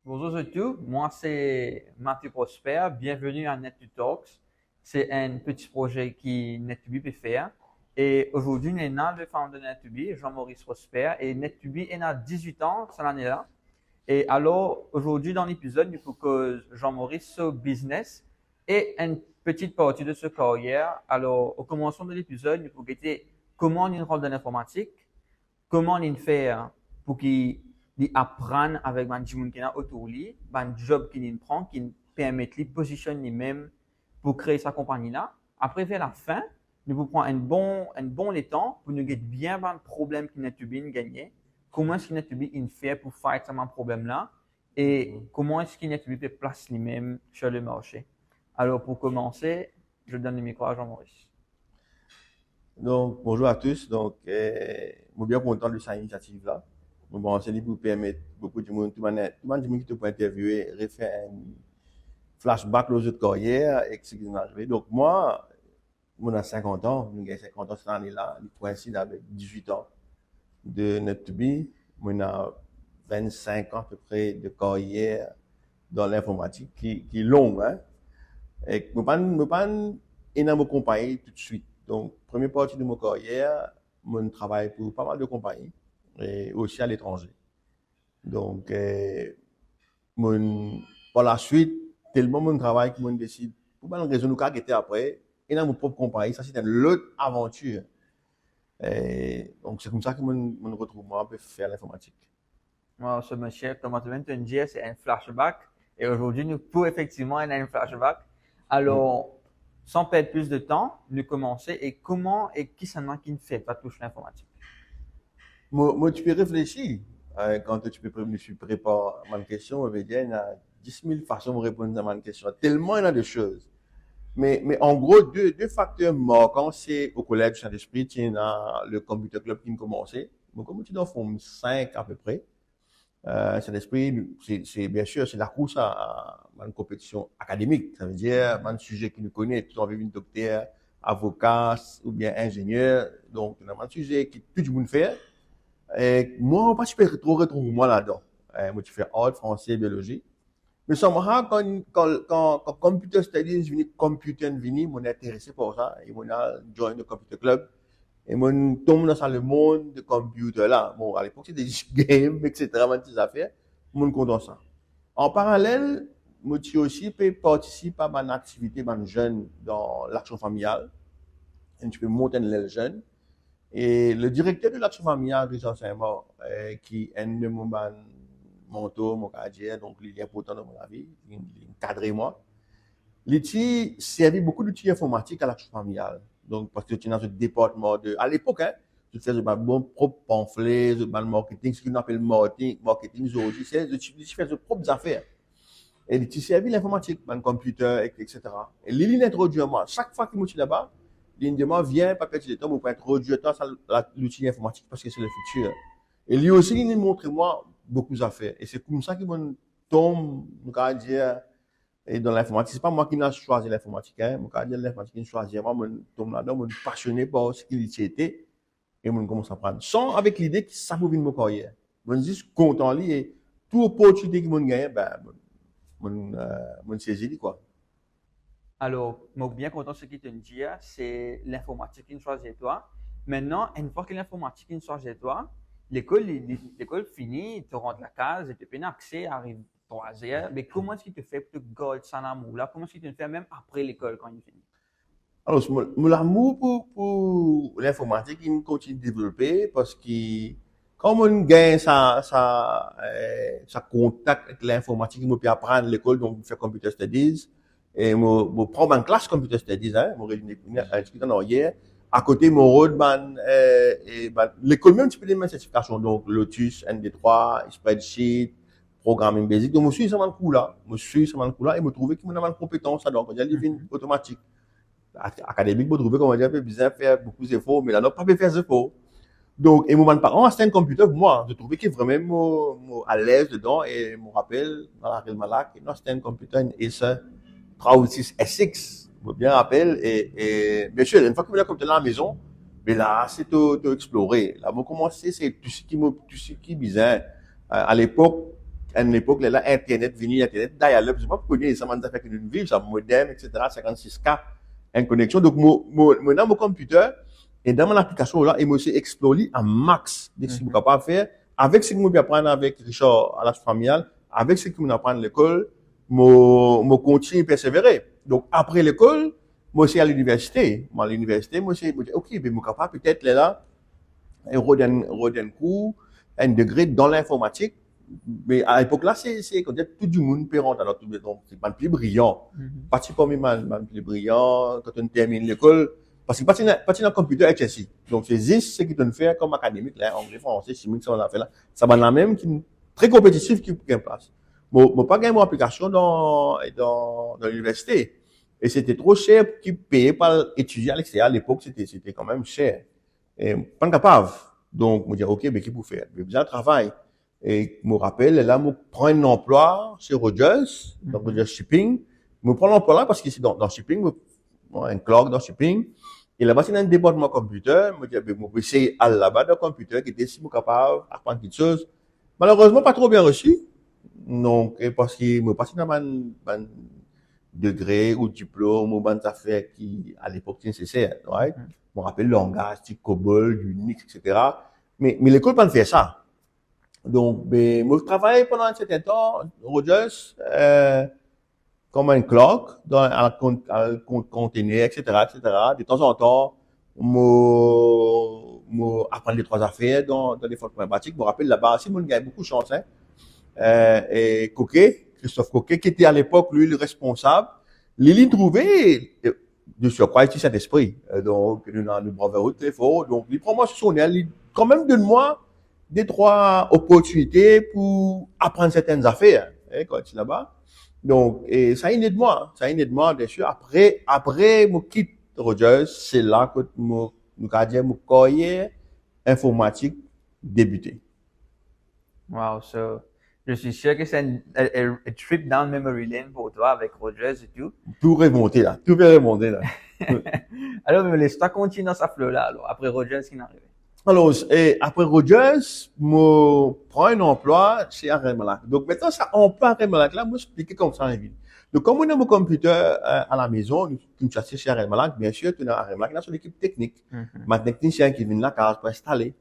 Bonjour à tous, moi c'est Mathieu Prosper, bienvenue à Net2Talks. C'est un petit projet qui Net2B peut faire. Et aujourd'hui, nous sommes le founder de Net2B, Jean-Maurice Prosper, et Net2B est à 18 ans cette année-là. Et alors, aujourd'hui, dans l'épisode, nous proposons Jean-Maurice sur business et une petite partie de sa carrière. Alors, au commencement de l'épisode, nous proposons comment on rentre dans l'informatique, comment on fait pour qu'il apprenne avec les gens qui sont autour de lui, un job qu'il prend, qui permet de positionner lui-même pour créer sa compagnie-là. Après, vers la fin, nous vous prendre un bon temps pour nous get bien le problème qu'il a bien gagné. Comment est-ce qu'il a bien fait pour faire ce problème-là et comment est-ce qu'il a peut placer lui-même sur le marché. Alors, pour commencer, je donne le micro à Jean-Maurice. Donc, bonjour à tous. Donc, je suis bien content de cette initiative-là. Bon, c'est lui pour permettre beaucoup de monde, tout le monde qui te peut interviewer, refaire un flashback de notre carrière et ce qui est arrivé. Donc, moi, j'ai 50 ans, j'ai 50 ans cette année-là, il coïncide avec 18 ans de Net2B. Moi, j'ai 25 ans à peu près de carrière dans l'informatique qui est longue, hein. Et je ne peux pas énormément compagnie tout de suite. Donc, première partie de ma carrière, je travaille pour pas mal de compagnies et aussi à l'étranger. Donc, par la suite, tellement mon travail que je décide, pour une raison nous était après, et dans mon propre compagnie, ça c'était une autre aventure. Et donc, c'est comme ça que je retrouve moi, pour faire l'informatique. Moi, ce monsieur, comme tu viens de dire, c'est un flashback. Et aujourd'hui, nous pouvons effectivement avoir un flashback. Mm. Alors, sans perdre plus de temps, nous commencer. Et comment et qui c'est qui ne fait pas toucher l'informatique? Moi, tu peux réfléchir. Quand tu peux me préparer à ma question, je vais dire, il y a 10 000 façons de répondre à ma question. Tellement il y a de choses. Mais en gros, deux facteurs marquants, c'est au collège Saint-Esprit, il y a le computer club qui me commençait. Donc, comme tu dois former 5 à peu près. Saint-Esprit, bien sûr, c'est la course à une compétition académique. Ça veut dire, un sujet qui nous connaît, tu as envie de docteur, avocat ou bien ingénieur. Donc, il y a un sujet que tout le monde fait. Et moi, pas super trop retrouver moi là-dedans. Moi, tu fais art, français, biologie. Mais somehow, quand computer studies vini, computer vini, moi, intéressé par ça. Et moi, join le computer club. Et moi, tombe dans le monde de computer là. Bon, à l'époque, c'était des games, etc., des affaires. Moi, content ça. En parallèle, moi, tu aussi peux participer à une activité, une jeune dans l'action familiale. Et tu peux monter une jeune. Et le directeur de l'action familiale, Richard Saint-Maur, qui est un de mon mentor, mon cadre, donc il est important dans ma vie, il cadre moi. Il a servi beaucoup d'outils informatiques à l'action familiale. Donc, parce que tu es dans ce département de, à l'époque, hein, tu fais un bon propre pamphlet, le marketing, ce qu'on appelle marketing aujourd'hui, c'est tu fais tes propres affaires. Et tu servis l'informatique, le computer, etc. Et il introduit moi, chaque fois qu'il me là-bas, il me demande, viens, pas perdre de temps, pour introduire l'outil informatique parce que c'est le futur. Et lui aussi, il montre moi beaucoup d'affaires. Et c'est comme ça qu'il me tombe, on dire, et dans l'informatique. C'est pas moi qui n'ai choisi l'informatique, hein. Mon dire l'informatique qui choisi. Moi, je tombe là-dedans, je suis passionné par ce qu'il était et je commence à prendre. Sans avec l'idée que ça pouvait me carrière. Je suis juste content lui et toute opportunité que je gagne, ben, je saisis, quoi. Alors, moi, bien content de ce qu'il te dit, c'est l'informatique qui choisit toi. Maintenant, une fois que l'informatique qui choisit toi, l'école finit, tu rentres la case et tu peux accès, arrive 3 heures. Mais comment est-ce qu'il te fait pour te garder ça amour là? Comment est-ce qu'il te fait même après l'école quand il finit? Alors, mon amour pour l'informatique, il continue de développer parce que quand on gagne sa contact avec l'informatique, il peut apprendre à l'école, donc, faire computer studies. Et je prends une classe computer studies, hein, je inscrit en arrière. À côté, mon rôle, l'école même, tu peux des certifications, donc Lotus, ND3, Spreadsheet, Programming Basic. Donc, je suis sur ce coup-là. Je suis sur ce coup-là et je trouve que je une compétence, donc, on dit, automatique académique, vous trouvez comment dire, besoin faire beaucoup d'efforts, mais là, non, pas faire d'efforts. Donc, et mon parent, c'est un computer pour moi. Je trouvais qu'il est vraiment à l'aise dedans et je me rappelle, dans la Malak, c'est un computer, une Acer 36 SX, je me bien rappelle, et bien sûr, une fois que vous avez computer dans la maison, mais là, c'est tout explorer. Là, vous commencez, c'est tout ce qui est bizarre. À l'époque, à une époque, là, Internet, Internet, dial-up, je sais pas pourquoi ça m'a fait une vie, ça modem, etc., 56K, une connexion. Donc, dans mon computer, et dans mon application, là, et moi, c'est exploré à max de ce que je suis capable de faire, avec ce que je vais apprendre avec Richard à l'âge familial, avec ce que je vais apprendre à l'école, je continue à persévérer. Donc, après l'école, moi, c'est à l'université. Moi, à l'université, moi, c'est, ok, mais je suis capable peut-être là, un cours, un degré dans l'informatique. Mais à l'époque là, c'est quand tout du monde peut rentrer dans tout le monde. C'est pas le plus brillant. Parti parmi le plus brillant, quand on termine l'école, parce que parti dans le computer HSI. Donc, c'est juste ce qu'ils te fait comme académique, là, anglais, français, chimique, ça, on a fait là. Ça va la même, qui très compétitif, qui prend place. Moi, pas gagné mon application dans l'université. Et c'était trop cher qui payait par étudier à l'extérieur. À l'époque, c'était quand même cher. Et, pas capable. Donc, je me dis, ok, mais qui pour faire? J'ai besoin de travail. Et, je me rappelle, là, je prends un emploi chez Rogers, donc Rogers Shipping. Je prends l'emploi là parce que c'est dans Shipping, un clerk dans Shipping. Et là-bas, c'est dans un département computer. Je me dis, je vais essayer à là-bas dans le computer, qui était si capable d'apprendre quelque chose. Malheureusement, pas trop bien reçu. Donc, parce que je me passé dans mon degré ou diplôme ou bonnes affaires qui, à l'époque, nécessaire, right? Je me rappelle le langage, type COBOL, Unix, etc. Mais l'école pas faire ça. Donc, ben, moi, je travaillais pendant un certain temps, Rogers, comme un clerk, à conteneur, etc., etc. De temps en temps, moi, apprendre les trois affaires dans les formes informatiques. Je me rappelle là-bas, si mon gars a beaucoup de chance, hein. Et Christophe Coquet, qui était à l'époque, lui, le responsable, Lily trouvait, de surcroît, il cet esprit. Donc, nous bravo très fort. Donc, il prend moi sur son aile, il quand même donne-moi des trois opportunités pour apprendre certaines affaires, quand il est là-bas. Donc, et ça aide moi, bien sûr. Après, je quitte Rogers, c'est là que mon carrière informatique débuté. Wow, so, je suis sûr que c'est un trip down memory lane pour toi avec Rogers et tout. Tout remonter là. Alors, mais l'histoire continue dans sa fleur-là, alors, après Rogers, qui est arrivé. Alors, après Rogers, je prends un emploi chez Arrêt Malac. Donc, maintenant, ça, emploi Arrêt Malac, là, moi, je explique comme ça en ville. Donc, comme on a mon computer à la maison, nous sommes chez Arrêt Malac, bien sûr, tu as Arrêt Malac, là, sur l'équipe technique. Ma technicien qui vient de la case pour installer.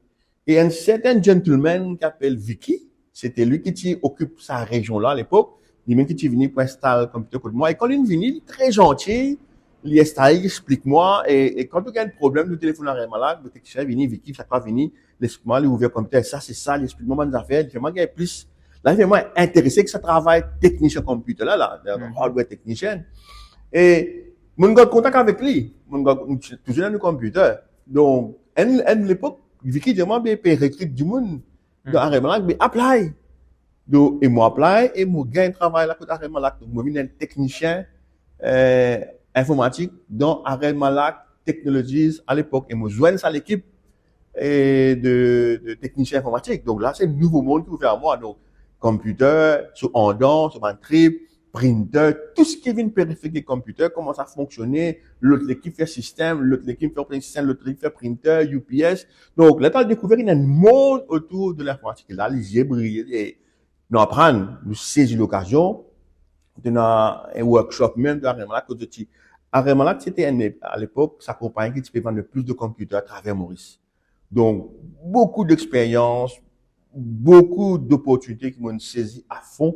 Et un certain gentleman qui s'appelle Vicky, c'était lui qui occupe sa région-là à l'époque, lui-même qui est venu pour installer le computer contre moi. Et quand il est venu, il est très gentil. Il installe, il explique-moi, et quand il y a un problème de téléphone à malade, le technicien vient, Vicky, ça va venir, l'explique-moi, il ouvre le computer, ça, c'est ça, il explique-moi mes affaires, il fait moi, il y a plus, là, il fait moi intéressé que ça travaille technicien computer là, hardware technicien. Et, mon gars, contact avec lui, mon gars, toujours dans le computer. Donc, à l'époque, Vicky dit, moi, ben, recrute du monde, dans Arrêt Malade, mais apply. Donc, et moi, apply, et moi, gagne travail là, côté Arrêt Malade. Donc, moi, je suis un technicien, informatique dans Arrêt Malac Technologies à l'époque. Et moi, je joigne ça à l'équipe de techniciens informatiques. Donc là, c'est le nouveau monde qui ouvert à moi. Donc, computer, sur Andon, sur un trip, printer, tout ce qui vient de périphérique computer, comment ça fonctionnait, l'autre équipe fait système, l'autre équipe fait système, l'autre équipe fait printer, UPS. Donc, là, tu as découvert qu'il y a un monde autour de l'informatique. Là, les yeux brillent et nous apprendre, nous saisir l'occasion. On a un workshop même de Arrêt Malac. Arrêt Malac, c'était à l'époque, sa compagnie qui peut vendre plus de computers à travers Maurice. Donc, beaucoup d'expérience, beaucoup d'opportunités qui m'ont saisi à fond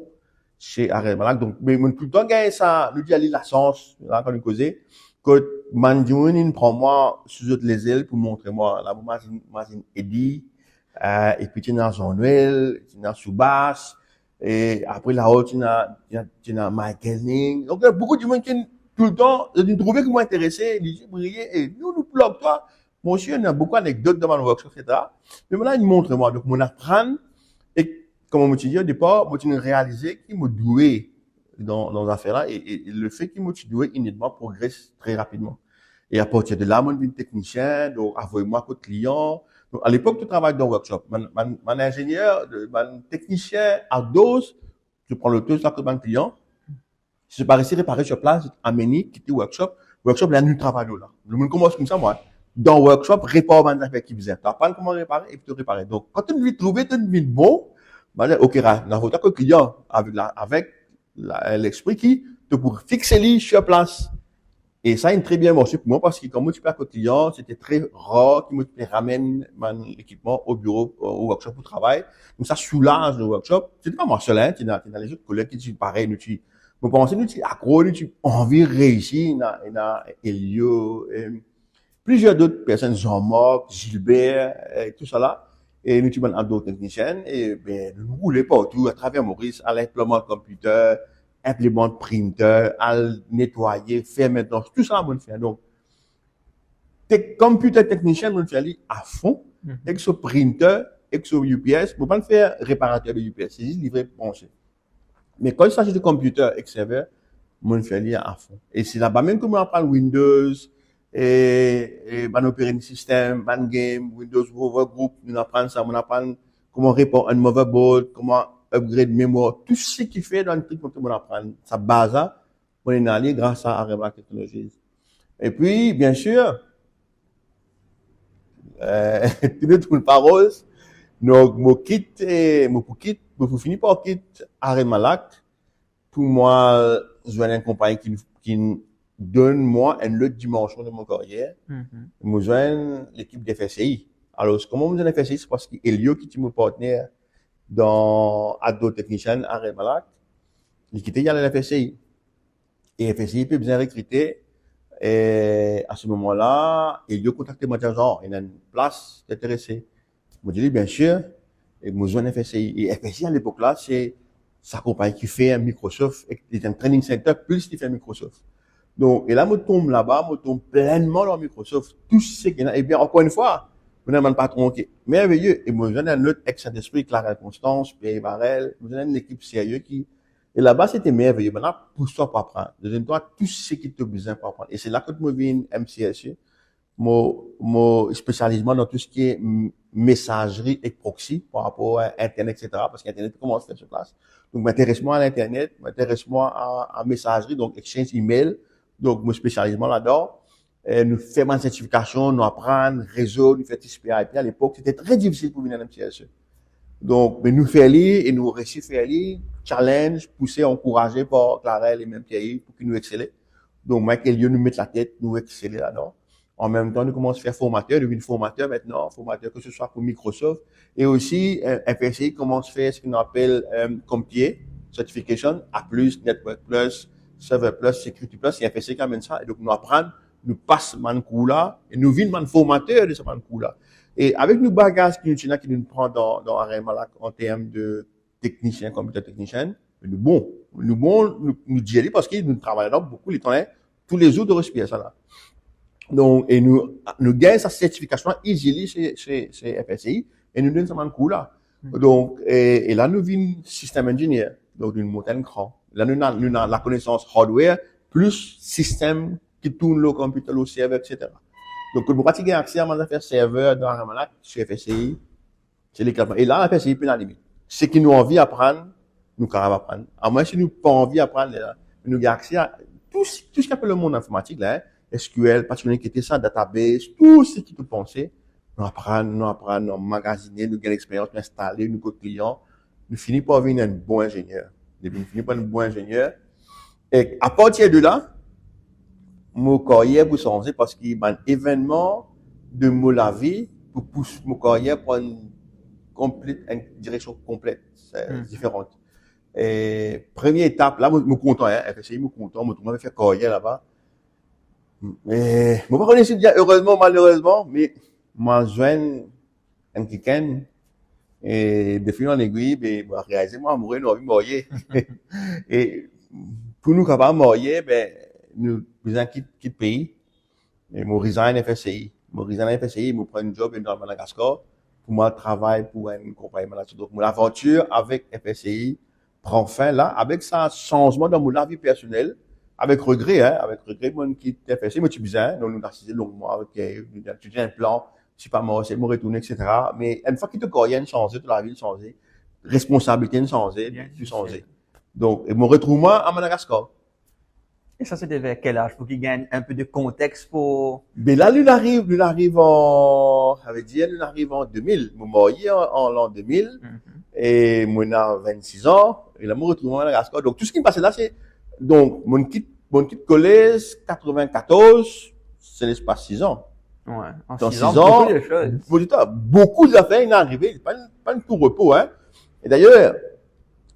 chez Arrêt Malac. Donc, mais tout le temps, gagné ça, nous dit aller la chance, là, quand nous causait, que Mandioun, il prend moi sous les ailes pour montrer moi, la machine Eddie, et puis, tu as Jean-Noël, tu as Soubas, et après la haute, tu as Michael Ning. Donc, il y a beaucoup de monde qui, tout le temps, ils trouvaient que moi intéressé, ils disaient, briller, et nous bloquons toi. Moi aussi, on a beaucoup d'anecdotes dans mon workshop, etc. Mais maintenant, ils montrent moi. Donc, mon apprendre, et comme on m'a dit au départ, moi, tu as réalisé qu'il m'a doué dans l'affaire-là, et le fait qu'il m'a doué, immédiatement, progresse très rapidement. Et à partir de là, moi, je suis technicien, donc, envoyez-moi côté client. Donc, à l'époque, tu travailles dans le workshop. Mon ingénieur, mon technicien à dose, je prends le taux de la client. Si je parais réparer sur place, amener, quitter le workshop. Workshop, là, nous travaillons là. Le monde commence comme ça, moi. Dans le workshop, répare mon affaire qui faisait. Tu apprends comment réparer et puis tu réparer. Donc, quand tu veux trouver, tu veux bon, Ben, ok, dans votre client, avec l'esprit qui te pour fixer lui sur place. Et ça a très bien marché pour moi parce que quand moi, tu parles avec le client, c'était très rare qu'il me ramène mon équipement au bureau, au workshop pour travail. Donc, ça soulage le workshop. C'était pas moi seul, hein. Tu as les autres collègues qui disent pareil, nous, tu, moi, pensez, nous, tu accro, nous, tu envie de réussir, Elio, plusieurs d'autres personnes, Jean-Marc, Gilbert, tout ça là. Et nous, tu vas d'autres techniciens, et, ben, nous roulons partout, à travers Maurice, à l'implément computer, implémente printer, à nettoyer, faire maintenance, tout ça, on fait. Donc, computer technicien, on fait à fond, avec ce printer, avec ce UPS, on ne pas le faire réparateur de UPS, c'est juste livrer branché. Mais quand il s'agit de computer et serveur, on fait à fond. Et c'est là-bas même que on apprend Windows, et operating system, game, Windows Overgroup, on apprend ça, on apprend comment répondre à un motherboard, comment upgrade mémoire, tout ce qui fait dans le truc pour on apprend sa base, on est allé grâce à Aremac Technologies. Et puis, bien sûr, tout le monde parole, donc, mon finir par quitter Aremac, pour moi, je vais une compagnie qui donne moi une autre dimension de mon carrière. Je joins l'équipe d'FSI. Alors, comment je joins l'FSI? C'est parce qu'Elio, qui est mon partenaire dans Ado Technician à Aremac, il quittait y aller à l'FSI. Et FSI peut bien recruter. Et à ce moment-là, Elio contacté moi, genre, il y a une place d'intéressé. Je me dis, bien sûr, et je joins FSI. Et FSI, à l'époque là, c'est sa compagnie qui fait un Microsoft, c'est un training center plus qui fait Microsoft. Donc, et là, je tombe là-bas, je tombe pleinement dans Microsoft. Tout ce qu'il y a. Et bien, encore une fois, je n'ai même pas tronqué. Merveilleux. Et moi, je un autre ex-d'esprit, Clara Constance, Pierre Varel. Je une équipe sérieuse qui, et là-bas, c'était merveilleux. Maintenant, pousse-toi pour apprendre. Donne-toi tout ce qui te besoin pour apprendre. Et c'est là que je me viens MCSE. Mon spécialisement dans tout ce qui est messagerie et proxy par rapport à Internet, etc. Parce qu'Internet commence à faire sur place. Donc, m'intéresse-moi à l'Internet, m'intéresse-moi à messagerie, donc exchange email. Donc, mon spécialisement là-dedans. Nous faisons une certification, nous apprenons, réseau, nous faisons TCP/IP. À l'époque, c'était très difficile pour venir à MCSE. Donc, mais nous faisons et nous réussissons à faire challenge, pousser, encourager par Clarel et même Pierre pour qu'ils nous excellent. Donc, moi, quel lieu nous mettre la tête, nous exceller là-dedans. En même temps, nous commençons à faire formateur, nous devenons formateur maintenant, formateur que ce soit pour Microsoft. Et aussi, FSI commence à faire ce qu'on appelle CompTIA, Certification, A+, Network+, Server+, Security+, et FSI qui amène ça. Et donc, nous apprenons, nous passons ce coup-là, et nous devenons formateur de ce coup-là. Et avec nos bagages qui nous prend dans Aremac en termes de technicien, computer technicien, nous disons parce que nous travaillons là beaucoup les temps, tous les jours de respirer ça là. Donc, et nous gagnons sa certification easily chez FSI, et nous donnons ce coup-là. Donc, et là, nous vîmes système ingénieur. Donc, une montagne cran. Là, nous avons la connaissance hardware, plus système qui tourne le computer, le serveur, etc. Donc, pour pratiquer accès à mon affaire serveur dans Aremac, chez FSI, c'est l'éclatement. Et là, FSI, puis la limite. Ce qui nous envie d'apprendre, nous, quand même apprendre. À moins si nous pas envie d'apprendre, nous avons accès à tout ce qu'appelle le monde informatique, là, SQL, particulièrement qui était ça, database, tout ce qui peut penser. Nous apprenons, nous magasiner, nous gagnons l'expérience, nous installer, nous clients. Nous finissons par devenir un bon ingénieur. Nous finissons par un bon ingénieur. Et à partir de là, mon carrière pour changer parce qu'il y a un événement de la vie pour pousser mon carrière pour une direction complète, différente. Et première étape, là, je suis content, hein, FSI, je suis content, je vais faire carrière là-bas. Mais, je ne vais pas connaître bien, heureusement, malheureusement, mais, moi, je joins un week-end, et de fil en aiguille, ben, réaliser, moi, mourir, nous, envie de mourir. Et, pour nous, capables de mourir, ben, nous quitte le pays, et nous resign FSI. Nous resign FSI, nous prenons un job dans Madagascar, pour moi, travailler pour une compagnie Madagascar. Donc, mon aventure avec FSI prend fin là, avec ça, changement dans mon vie personnelle, avec regret, moi, quitte FSI, moi, tu bizarre, donc, nous avons décidé longuement, avec, tu tiens un plan, c'est pas moi, c'est moi retourner, etc. Mais, une fois que tu as changé, toute la vie changé, responsabilité changé, tu changé. Donc, et mon retournement à Madagascar. Et ça, c'était vers quel âge pour qu'il gagne un peu de contexte pour... Mais là, nous arrive en 2000. Nous marié en l'an 2000. et moi, j'ai 26 ans, et là, je retourne à Madagascar. Donc, tout ce qui me passait là, c'est, donc, mon quitte collège, 94, c'est l'espace 6 ans. Ouais. En Dans 6 6 ans, ans, beaucoup de choses. beaucoup d'affaires, il est arrivé, pas un tout repos, hein. Et d'ailleurs,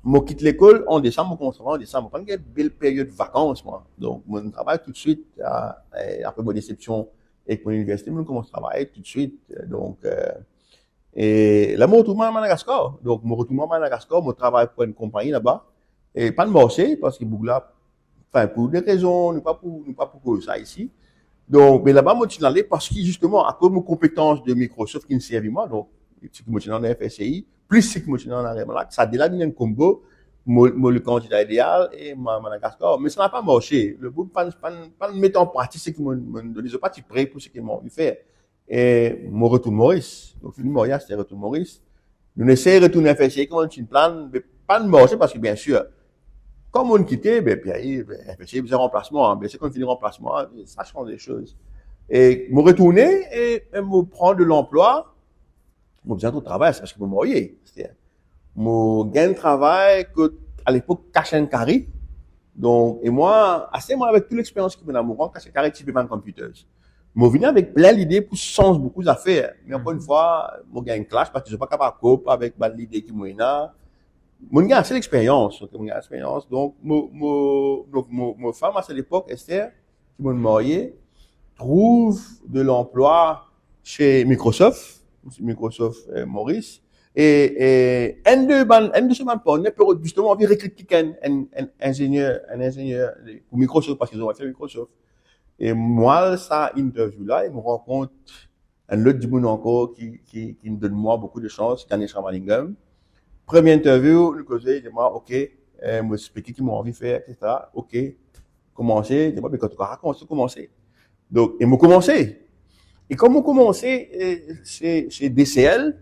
je quitte l'école en décembre, je commence en décembre. Je prends une belle période de vacances, moi. Donc, je travaille tout de suite, après mon déception avec mon université, je commence à travailler tout de suite. Donc, et là, je retourne à Madagascar. Donc, je retourne à Madagascar, je travaille pour une compagnie là-bas. Et pas de marché, parce que là, enfin, pour des raisons, pas pour ça ici. Donc, mais là-bas, moi, je suis allé parce que, justement, à cause de mes compétences de Microsoft qui me servent moi, donc, c'est que moi, je suis dans la FSCI, plus c'est que moi, je suis dans la RMLAC, ça a déjà mis un combo, moi, le candidat idéal et Madagascar. Mais ça n'a pas marché. Le bout, pas de mettre en pratique ce qu'ils m'ont donné. Ils n'ont pas été prêts pour ce qu'ils m'ont envie de faire. Et, mon retour Maurice. Donc, le Montréal, c'était retour Maurice. Nous essayons de retourner à FSCI, comme on une plan, mais pas de marché parce que, bien sûr, comme on quittait, ben, puis, FSCI faisait remplacement, hein, c'est quand on finit le remplacement, ça change des choses. Et, me retourner et me prendre de l'emploi, me besoin de travail, c'est parce que me marier. Mon gain de travail, que, à l'époque, Cash and Carry. Donc, et moi, avec toute l'expérience qui m'a dans Cash and Carry, type de computers. Moi, venu avec plein d'idées pour changer beaucoup d'affaires. Mais encore une fois, mon gain clash parce que je suis pas capable de cope avec l'idée qui m'a là. Mon gars, c'est l'expérience. Donc, mon femme, à cette époque, Esther, qui m'a marié, trouve de l'emploi chez Microsoft Maurice. Et un de ces partners peut justement envie recruter un ingénieur pour Microsoft parce qu'ils ont fait Microsoft. Et moi, ça, interview là, il me rencontre un autre du monde encore qui me donne moi beaucoup de chance, Ganesh Ramalingam. Première interview, le conseil, je dis moi, ok, me expliquer qui m'ont envie de faire, etc. Ok, commencer, je dis moi, mais quand tu as commencé. Donc, et m'ont commencé. Et comme on commencé chez DCL,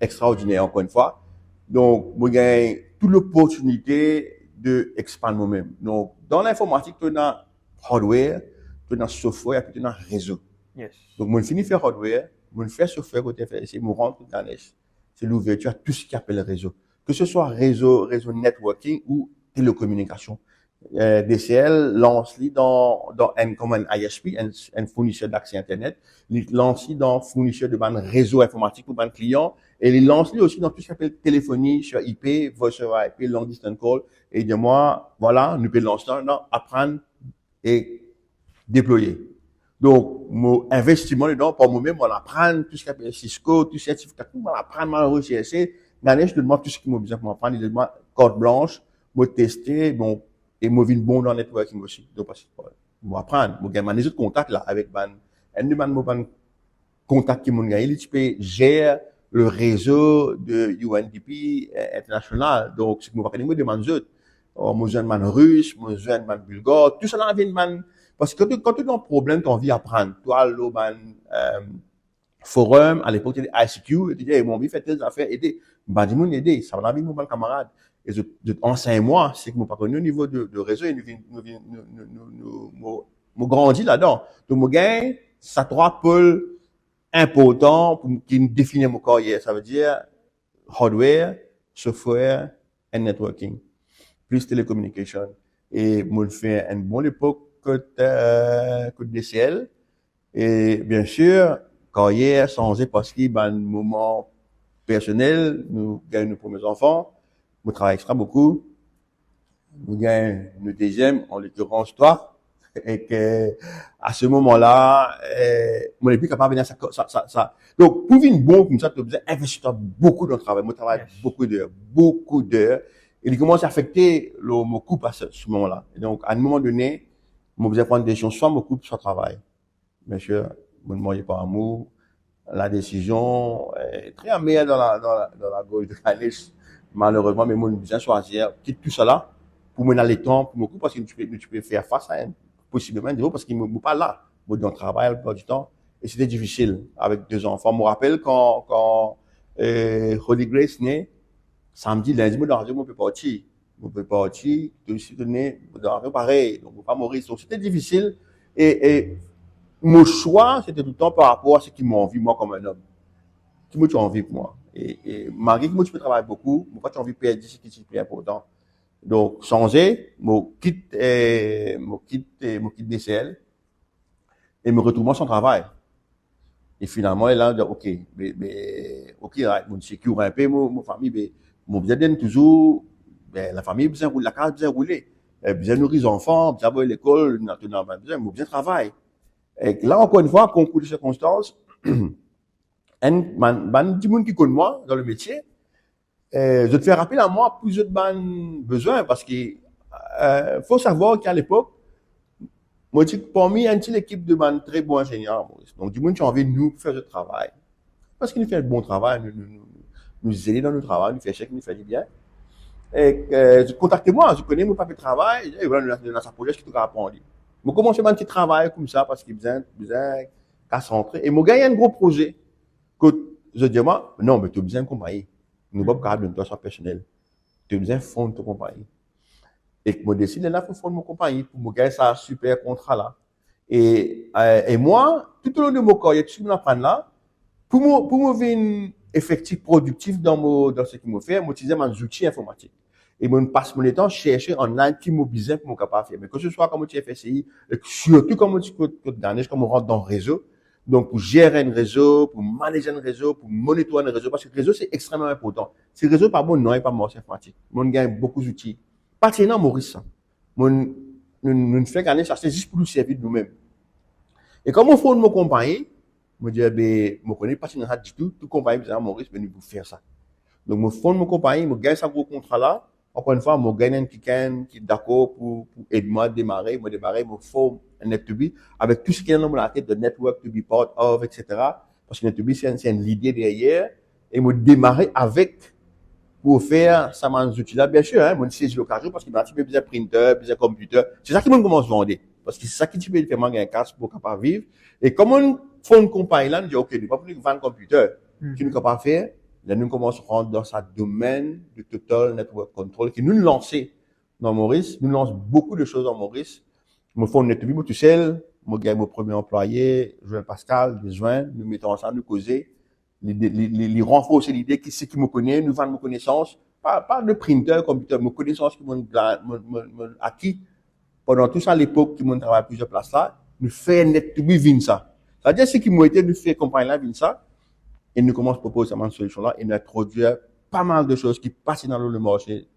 extraordinaire encore une fois. Donc, moi gagne toute l'opportunité de expandre moi-même. Donc, dans l'informatique, tu as hardware, tu as software, puis tu as réseau. Yes. Donc, moi finis faire hardware, moi fais software côté FSC, moi rentre dans l'est. C'est l'ouverture à tout ce qui appelle réseau. Que ce soit réseau networking ou télécommunication. DCL lance-li dans comme un ISP, un fournisseur d'accès Internet. Il lance-li dans fournisseur de réseau informatique pour ban clients. Et il lance-li aussi dans tout ce qui appelle téléphonie sur IP, voice over IP, long distance call. Et de moi, voilà, nous pouvons lancer apprendre et déployer. Donc, mon investissement dedans, pour moi-même, on apprend tout ce qui appelle Cisco, tout ce certificat, on apprend mal rechercher. Ganesh, je demande tout ce qui m'a besoin pour apprendre. Il demande carte blanche, me tester, bon, et moi, vine bon dans le networking aussi. Donc, parce que, moi, apprendre. Moi, gagner des autres contacts, là, avec un de mes contacts qui m'ont gagné, il peut gérer le réseau de UNDP international. Donc, c'est que moi, moi, demande des autres. Moi, j'ai un man russe, moi, j'ai un man bulgare, tout ça, là, vient man. Parce que quand tu as un problème, tu as envie d'apprendre. Toi, le forum, à l'époque, tu étais ICQ, et tu disais, mon envie de faire telles affaires, aider. Bah, dis-moi, aider. Ça va envie de mon camarade. Et en 5 mois, c'est que mon pas connu au niveau de réseau, et nous grandit là-dedans. Donc, mon gain, ça 3 pôles importants pour qui nous définit mon carrière. Ça veut dire hardware, software et networking. Plus télécommunication. Et moi, je fais une bonne époque que DCL. Et bien sûr, carrière changé parce qu'il y a un moment personnel, nous gagnons nos premiers enfants, nous travaillons extra beaucoup, nous gagnons le deuxième, en l'occurrence toi, et que à ce moment-là, on n'est plus capable de venir ça. Donc, pour vivre bon comme ça, tu as besoin d'investir beaucoup dans le travail. Moi, je travaille beaucoup d'heures, et il commence à affecter mon couple à ce moment-là. Et donc, à un moment donné, moi, besoin prendre des décisions, soit mon couple, soit travail. Bien sûr, vous ne mourriez pas amour. La décision est très amère dans la gauche de Ganesh, malheureusement, mais moi, je choisir, quitte tout ça là, pour mener les temps, pour mon couple, parce que tu peux faire face à un, possiblement, parce qu'il ne me pas là. Moi, dans le travail, la plupart du temps. Et c'était difficile avec 2 enfants. Je me rappelle quand Holy Grace naît, samedi, lundi, moi, dans la je peux partir. Je peux partir, tout suis donné, dans la pareil. Donc, je ne peux pas mourir. Donc, c'était difficile. Et mon choix, c'était tout le temps par rapport à ce qui m'a envie, moi, comme un homme. Qui m'a envie pour moi. Et malgré que moi, tu peux travailler beaucoup, moi, quand tu as envie de perdre, c'est qui est plus important. Donc, changer, moi, quitte DCL et me retrouve sans travail. Et finalement, là, OK, OK, right, mon sécure un peu, mon famille, mon besoin d'aide toujours, la famille, besoin rouler, la case, besoin rouler. Besoin nourrir les enfants, besoin aller à l'école, besoin, mon besoin travail. Et là, encore une fois, concours de circonstances, du monde qui connaît moi dans le métier, je te fais rappeler à moi plusieurs besoins parce que, faut savoir qu'à l'époque, moi, je dis que parmi une équipe de très bons ingénieurs, donc du monde qui a envie de nous faire le travail. Parce qu'il nous fait un bon travail, nous aider dans le travail, nous fait chèque, nous fait du bien. Et, contactez-moi, je connais mon papier de travail, et voilà, dans sa projet, ce qui te répond. Je commence un petit travail comme ça parce qu'il besoin qu'à s'entrer. Et moi, gagne un gros projet. Que je dis, moi, non, mais tu as besoin de compagnie. Nous ne pouvons pas de toi, personnel. Tu as besoin de fond de ta compagnie. Et que moi décide là pour fondre mon compagnie pour me gagner ça super contrat là et moi tout au long de mon carrière tout ce que m'apprendre là pour me venir effectif productif dans ce qui me fait m'utiliser mes outils informatiques et me passe mon temps chercher en ligne qui me besoin pour me capable faire mais que ce soit comme tu FSI et surtout comme tu connais comme on rentre dans le réseau donc pour gérer un réseau pour manager un réseau pour monitorer un réseau parce que le réseau c'est extrêmement important si le réseau pas bon non il pas bon c'est informatique on gagne beaucoup d'outils Patinant Maurice, nous fait gagner ça, c'est juste pour nous servir de nous-mêmes. Et comme on fait mon compagnie, je dis, ben, je connais pas ça du tout, tout compagnie, c'est Maurice, venu pour faire ça. Donc, je fais mon compagnie, je gagne ce gros contrat là. Encore une fois, je gagne un qui est d'accord pour aider moi à démarrer, je forme un Net2B avec tout ce qui est dans la tête de network to be part of, etc. Parce que Net2B, c'est une idée derrière. Et je démarrer avec pour faire ça m'a outils là bien sûr hein mon saisie l'occasion parce qu'il m'a besoin de printer besoin de computer c'est ça qui me commence à vendre parce que c'est ça qui te fait faire un casse pour capable vivre et comme on fait une compagnie là on dit OK nous pas pour vendre computer qui nous capable faire là nous commence à rentrer dans sa domaine de total network control qui nous lancer dans Maurice nous lance beaucoup de choses dans Maurice me font net tout seul moi gagne mon premier employé Joël Pascal besoin nous mettons ensemble nous causer les renforcer l'idée qui c'est qui me connaît, nous vendre mes connaissances, pas de printer, computer, mes connaissances qui m'ont acquis pendant tout ça à l'époque qui m'ont travaillé à plusieurs places là, nous fait net vivre ça. C'est-à-dire ce qui m'ont été nous fait compagnie là vivre ça et nous commençons à proposer cette solution là et nous introduire pas mal de choses qui passent dans le marché.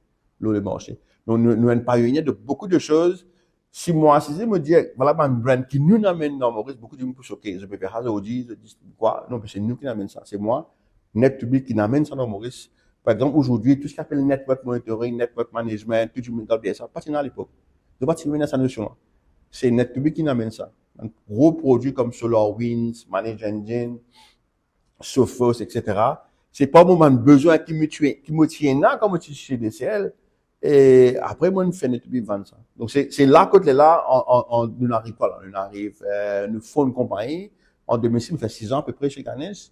Donc nous avons pionnier de beaucoup de choses. Si moi, si je me dis, voilà, un brand qui nous amène dans Maurice, beaucoup de gens sont choqués. Je peux faire ça aujourd'hui, je dis quoi? Non, c'est nous qui amène ça. C'est moi, Net2B, qui amène ça dans Maurice. Par exemple, aujourd'hui, tout ce qu'on appelle network monitoring, network management, tout le monde doit ça. Pas à l'époque. Je ne vais pas te cette notion-là. C'est Net2B qui amène ça. Un gros produit comme SolarWinds, Manage Engine, Sophos, etc. C'est pas mon besoin qui me tient là, comme tu chez DCL. Et après, moi, nous faisons Net2B vendre ça. Donc, c'est là, côté là, nous arrive quoi, là? Nous arrive, nous faisons une compagnie. En 2006, nous fait 6 ans à peu près chez Canis.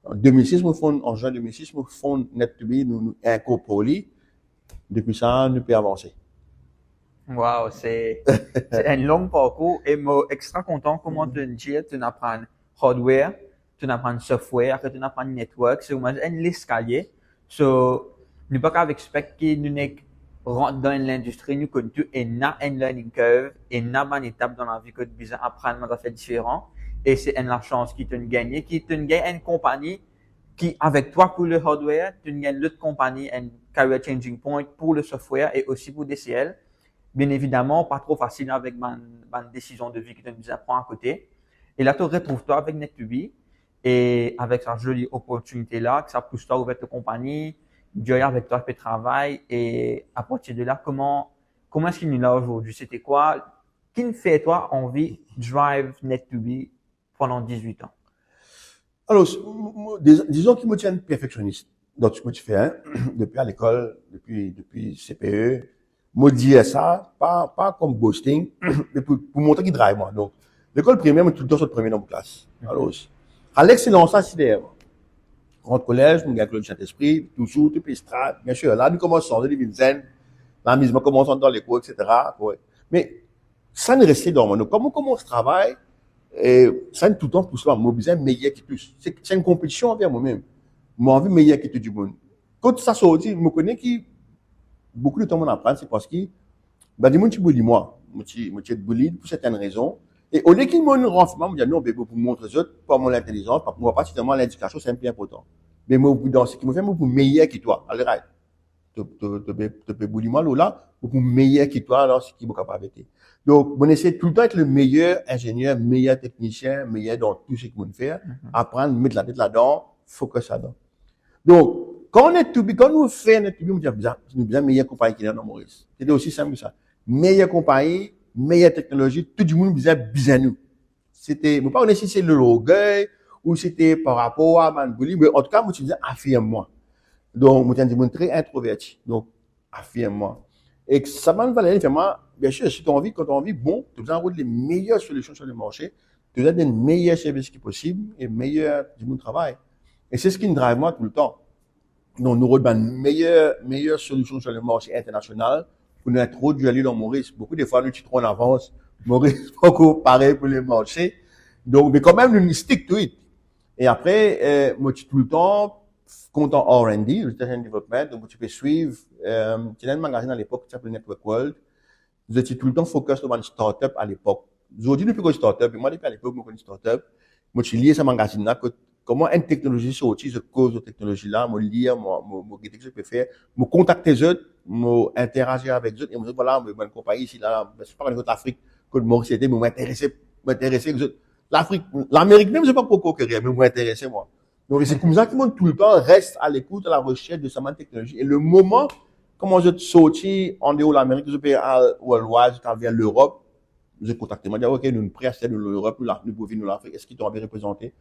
En 2006, en juin 2006, nous faisons Net2B, nous incorporons. Depuis ça, nous pouvons avancer. Wow, c'est un long parcours et moi, extra content comment tu dis, tu apprends hardware, tu apprends software, après tu apprends network, c'est un l'escalier. So, nous pas qu'à expecter que nous rentre dans l'industrie, nous connaissons tout et n'a une learning curve et n'a pas une étape dans la vie que tu besoin apprendre des affaires différentes. Et c'est une la chance qui te gagne, une compagnie qui, avec toi pour le hardware, tu gagnes l'autre compagnie, un career changing point pour le software et aussi pour DCL. Bien évidemment, pas trop facile avec ma décision de vie que tu nous apprends à côté. Et là, tu retrouves toi avec Net2B et avec cette jolie opportunité-là, que ça pousse toi ouvrir ta compagnie, Joy avec toi fait travail et à partir de là, comment est-ce qu'il est là aujourd'hui? C'était quoi? Qui me fait toi envie de drive Net2B pendant 18 ans? Alors, disons qu'il me tient perfectionniste. Donc, ce que tu fais, hein, depuis à l'école, depuis CPE, me dire ça, pas comme boasting, mais pour montrer qu'il drive, moi. Donc, l'école primaire, mais tout le temps, sur le premier dans ma classe. Alors, à l'excellence, ça, c'est derrière. Rentre collège, nous gagnons le Saint-Esprit, toujours, tout strat, bien sûr. Là, nous commençons à sortir zen, la mise, nous commençons dans les cours, etc. Ouais. Mais, ça ne restait dans moi. Donc, comme on commence à travailler, ça ne tout le temps pousse pas. Moi, besoin meilleur qui plus. C'est une compétition envers moi-même. Moi, envie meilleur que tout du monde. Quand ça sortit, je me connais qui, beaucoup de temps, on apprend, c'est parce que, bah, du monde, tu bully moi. Moi, tu es bully pour certaines raisons. Et au lieu qu'il me renforce, moi, je dis non, mais pour montrer aux autres, pas mon intelligence, pour moi, particulièrement l'éducation, c'est un peu important. Mais moi, dans ce qui me fait, moi, pour meilleur que toi. Alors, te peux bully moi, là, pour meilleur que toi, alors, ce qui est capable de. Donc, on essaie tout le temps d'être le meilleur ingénieur, meilleur technicien, meilleur dans tout ce qu'on fait, apprendre, mettre la tête là-dedans, focus là-dedans. Donc, quand on est tout quand nous faisons notre tout c'est une bien meilleure compagnie qui est dans Maurice. C'était aussi simple que ça. Meilleure compagnie, meilleure technologie, tout le monde bizarre nous. C'était, je ne sais pas si c'est l'orgueil ou c'était par rapport à Manbouli, mais en tout cas, moi, tu disais, affirme-moi. Donc, moi, je suis très introverti. Donc, affirme-moi. Et ça m'a valé, vraiment, bien sûr, si tu as envie, quand tu as envie, bon, tu as besoin de les meilleures solutions sur le marché, tu as besoin des meilleurs services qui possible et meilleur du monde travail. Et c'est ce qui me drive moi tout le temps. Donc, nous avons une meilleure solution sur le marché international pour nous introduire dans Maurice. Beaucoup de fois, nous titrons en avance. Maurice, pas encore pareil pour les marchés. Donc, mais quand même, nous stick to it. Et après, moi, je suis tout le temps content R&D, Research and Development. Donc, tu peux suivre, tu as un magazine à l'époque qui s'appelle Network World. Vous étiez tout le temps focus sur une start-up à l'époque. Aujourd'hui, depuis que je start-up, et moi, depuis à l'époque, moi, je suis start-up. Moi, je suis lié à ce magazine-là, comment une technologie sortie, je cause de technologie-là, moi, lire, moi, qu'est-ce que je peux faire, moi, contacter les autres, moi, interagir avec les autres, et moi, voilà, moi, une compagnie ici, là, je sais pas, dans l'Afrique, que moi, c'était, moi, m'intéresser, l'Afrique, l'Amérique même, je sais pas pourquoi, mais m'intéresser, moi. Donc, c'est comme ça que moi, tout le temps, reste à l'écoute, à la recherche de cette technologie. Et le moment, comment je sorti en dehors de l'Amérique, je peux aller worldwide, je vers l'Europe, je contacte, moi, je dis, OK, nous, prêts à de l'Europe, nous pouvons venir l'Afrique, est-ce qu'ils t'ont envie représenter?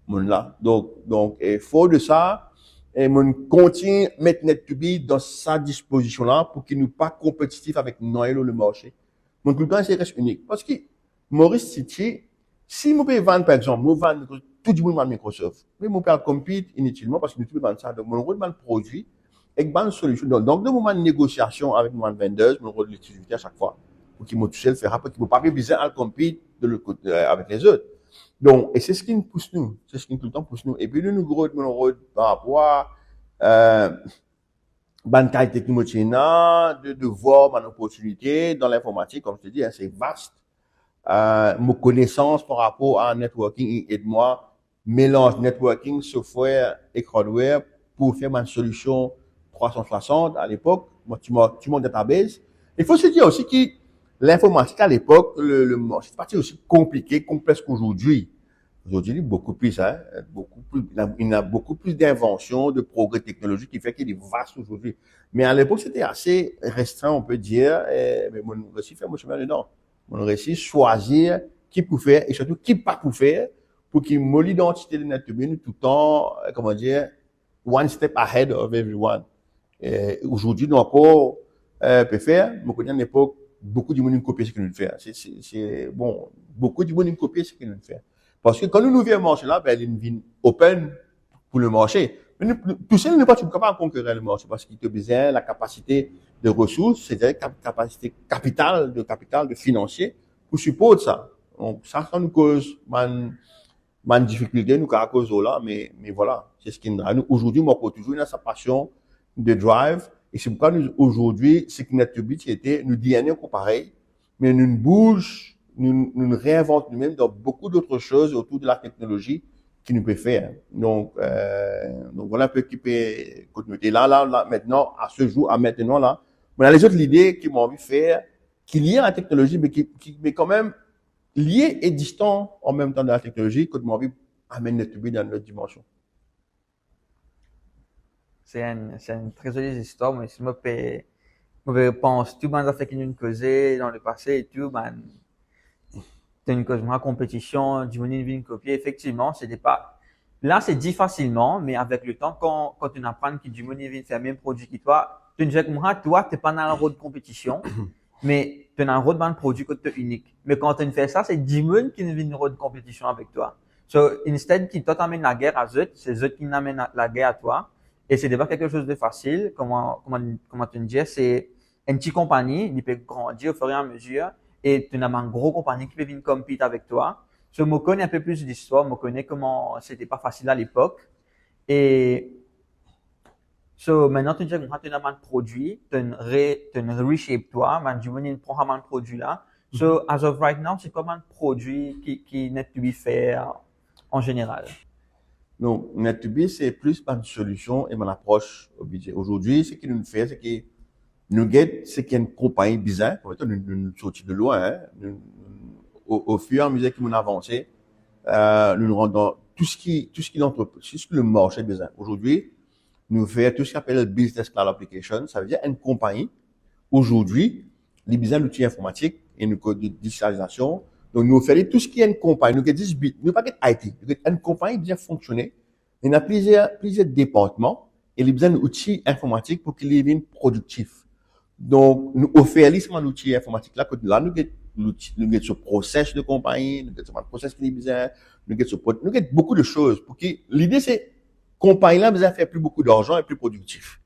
Mon là. Donc, il faut de ça, et mon continue mettre NetToBe dans sa disposition là pour qu'il nous pas compétitif avec Noël ou le marché. Donc, tout le temps, c'est reste unique. Parce que, Maurice City, si nous pouvons vendre, par exemple, nous vendons, tout le monde vend Microsoft. Mais nous pouvons compete inutilement parce que nous pouvons vendre ça. Donc, mon rôle de produit, et de solution. Donc, de moment de négociation avec mon vendeur, mon rôle de l'utilité à chaque fois. Pour qu'il me touche le faire, pour qu'il ne pas besoin à compete de l'autre côté, avec les autres. Donc, et c'est ce qui nous pousse nous. C'est ce qui tout le temps pousse nous. Et puis, nous gros, par rapport à, ban qualité de voir mon opportunité dans l'informatique, comme je te dis, hein, c'est vaste. Mon connaissance par rapport à networking et de moi, mélange networking, software et hardware pour faire ma solution 360 à l'époque. Moi, tu mon database. Il faut se dire aussi que l'informatique à l'époque, c'est pas aussi compliqué, complexe qu'aujourd'hui. Aujourd'hui, beaucoup plus, hein, il y a beaucoup plus d'inventions, de progrès technologiques qui fait qu'il est vaste aujourd'hui. Mais à l'époque, c'était assez restreint, on peut dire, mais mon réussi faire mon chemin dedans. Mon réussi choisir qui peut faire et surtout qui pas pour faire pour qu'il m'ait l'identité de notre commune tout le temps, comment dire, one step ahead of everyone. Aujourd'hui, nous encore, peut faire, mais connais à l'époque, beaucoup de monde copie ce que nous fait. C'est, bon, beaucoup de monde copie ce que nous fait. Parce que quand nous nous viens marché là, ben, il y a une vie open pour le marché. Mais tout seul, n'est pas capable de conquérir le marché parce qu'il te besoin la capacité de ressources, c'est-à-dire capacité capital, de financier pour supporter ça. Donc, ça nous cause une difficulté, nous, à cause de là, mais voilà, c'est ce qui nous drive. Aujourd'hui, moi, je toujours dans sa passion de drive. Et c'est pourquoi nous, aujourd'hui, c'est que notre but, c'était, nous DNA pareil, mais nous bouge, nous réinventons nous-mêmes dans beaucoup d'autres choses autour de la technologie qui nous peut faire. Donc voilà un peu qui peut continuer. Là, maintenant, à ce jour, à maintenant, là, on a les autres idées qui m'ont envie de faire, qui lient à la technologie, mais quand même liés et distants en même temps de la technologie, que m'ont envie d'amener notre vie dans notre dimension. C'est une très jolie histoire, mais si je pense, tout le monde a fait une causée dans le passé et tout, c'est une cause de compétition, du monde vient copier. Effectivement, c'était pas, là, c'est dit facilement, mais avec le temps, quand tu apprends que du monde vient faire le même produit que toi, tu ne sais que toi, t'es pas dans un rôle de compétition, mais tu as un rôle dans le produit que tu es unique. Mais quand tu fais ça, c'est 10 personnes qui viennent dans un rôle de compétition avec toi. So, instead, qui toi t'amène la guerre à eux, c'est eux qui n'amènent la guerre à toi. Et c'est pas quelque chose de facile. Comment tu me dis, c'est une petite compagnie, il peut grandir au fur et à mesure. Et tu as une grosse compagnie qui peut venir compéter avec toi. Je me connais un peu plus d'histoire, je me connais comment c'était pas facile à l'époque. Et So, maintenant, tu dis que tu as un produit, tu as reshape toi, tu as un programme de produit là. So, as of right now, c'est comme un produit qui n'est plus fait en général. Donc, Net2B, c'est plus ma solution et mon approche au budget. Aujourd'hui, ce qu'il nous fait, c'est que nous guette, c'est qu'il y a une compagnie bizarre, nous sortis de loin, hein, au fur et à mesure que nous avançons, nous nous rendons tout ce qui l'entreprise, tout ce qui le marché bizarre. Aujourd'hui, nous faisons tout ce qu'on appelle le business cloud application. Ça veut dire une compagnie, aujourd'hui, les besoins d'outils informatiques et de digitalisation. Donc, nous faisons tout ce qui est une compagnie. Nous avons 10 bits. Nous pas IT. Nous avons une compagnie bien fonctionner. Il y a plusieurs départements et les besoins d'outils informatiques pour qu'ils deviennent productifs. Donc, nous offrons un outil informatique là, nous avons l'outil, nous avons ce process de compagnie, nous avons ce process qui est bizarre, nous avons beaucoup de choses pour que l'idée c'est compagnie là besoin faire plus beaucoup d'argent et plus productif.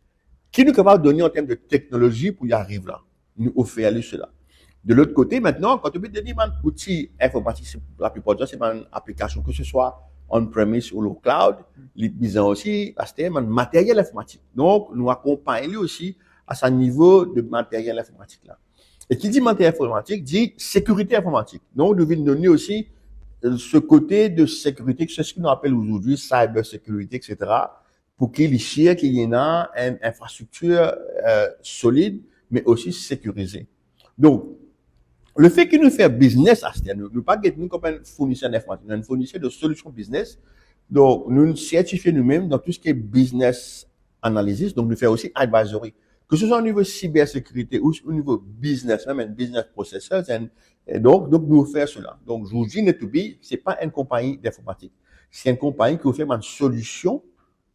Qui nous capable de donner en termes de technologie pour y arriver là? Nous offrons cela. De l'autre côté, maintenant, quand tu veux donner un outil informatique, la plupart du temps, c'est une application, que ce soit on-premise ou le cloud, les besoins aussi, c'est un matériel informatique. Donc, nous accompagnons aussi à ce niveau de matériel informatique là. Et qui dit matériel informatique, dit sécurité informatique. Donc, nous devons donner aussi ce côté de sécurité, c'est ce qu'on appelle aujourd'hui cybersécurité, etc., pour qu'il y ait une infrastructure solide, mais aussi sécurisée. Donc, le fait que nous faisons business, nous pas nous comme un fournisseur d'informatique, nous un fournisseur de solutions business. Donc, nous certifions nous-mêmes dans tout ce qui est business analysis. Donc, nous faisons aussi advisory. Que ce soit au niveau cybersécurité ou au niveau business, même un business processor, donc, nous faisons cela. Donc, aujourd'hui, Net2B, c'est pas une compagnie d'informatique. C'est une compagnie qui fait une solution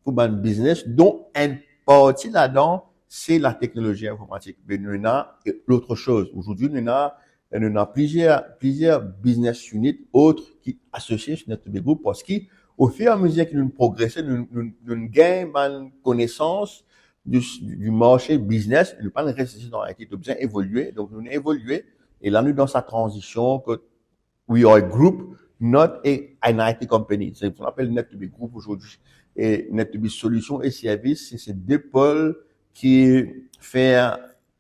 pour un business dont une partie là-dedans, c'est la technologie informatique. Mais nous avons l'autre chose. Aujourd'hui, nous avons plusieurs business units autres qui associés sur Net2B Group parce qu'au fur et à mesure que nous progressons, nous gagnons une connaissance du marché business, nous pas rester dans l'IT, nous besoin évoluer. Donc, nous évoluer. Et là, nous dans sa transition que we are a group, not an IT company. C'est ce qu'on appelle Net2B Group aujourd'hui. Et Net2B Solutions et Services, c'est ces deux pôles qui fait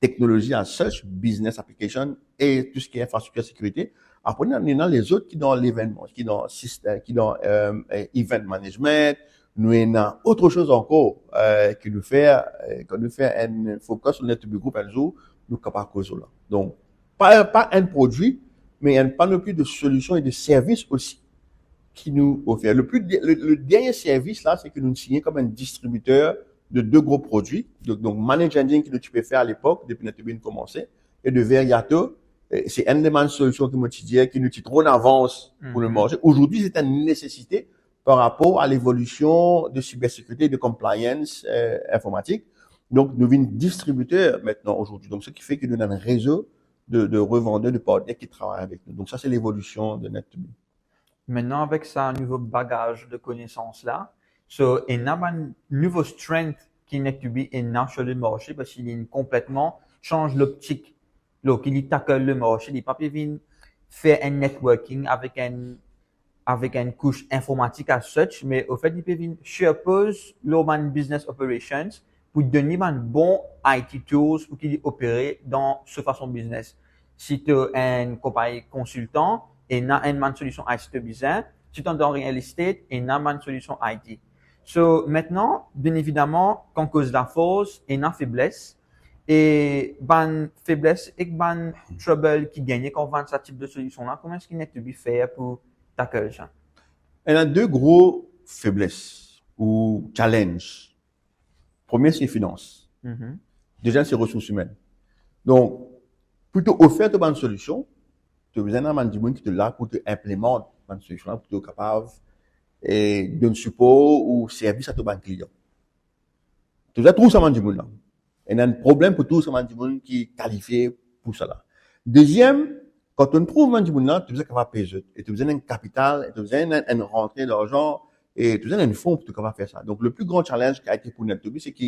technologie en search, business application et tout ce qui est infrastructure sécurité. Après, on a les autres qui dans l'événement, qui dans système, qui dans event management. Nous avons autre chose encore qui nous fait quand nous fait un focus sur Net2B Group un jour, nous capables de causer là. Donc pas un produit, mais un panoplie de solutions et de services aussi qui nous offrent. Le dernier service là, c'est que nous signons comme un distributeur de deux gros produits. Donc Manage Engine que tu peux faire à l'époque depuis notre bien commencé et de Veriato, c'est une des solutions que moi tu dis qui nous tient trop en avance pour le marché. Aujourd'hui, c'est une nécessité par rapport à l'évolution de cybersécurité et de compliance informatique. Donc nous sommes distributeurs maintenant aujourd'hui. Donc ce qui fait que nous avons un réseau de revendeurs, de partenaires qui travaillent avec nous. Donc ça, c'est l'évolution de Net2B. Maintenant, avec ça, nouveau bagage de connaissances là, so, il y a un nouveau strength qui Net2B est sur le marché parce qu'il est complètement change l'optique. Donc, il tackle le marché, il pas vient faire un networking avec une couche informatique as such, mais au fait, il peut venir surpose l'urban business operations pour donner un bon IT tools pour qu'il opère dans ce façon business. Si tu es une compagnie consultant, et il y a une solution IT business. Si tu es dans real estate, il y a une solution IT. So, maintenant, bien évidemment, quand cause de la force, il y a une faiblesse. Et, ban faiblesse et ban trouble qui gagne quand on vend ce type de solution-là, comment est-ce qu'il est to be fait pour tackler ça? Il y a deux gros faiblesses ou challenges. Premier, c'est finance. Deuxième, c'est ressources humaines. Donc, plutôt offrir une solution, tu as besoin d'un monde qui te là pour te implémenter une solution pour te capable et donner support ou service à ton client. Tu dois trouver ça monde là. Il y a un problème pour tout ce monde qui est qualifié pour cela. Deuxième, quand on trouve un monde là, tu as besoin capable payer et tu as besoin d'un capital, et tu as besoin d'une rentrée d'argent et tu as besoin d'un fonds pour te capable faire ça. Donc le plus grand challenge qui a été pour Net2B, c'est que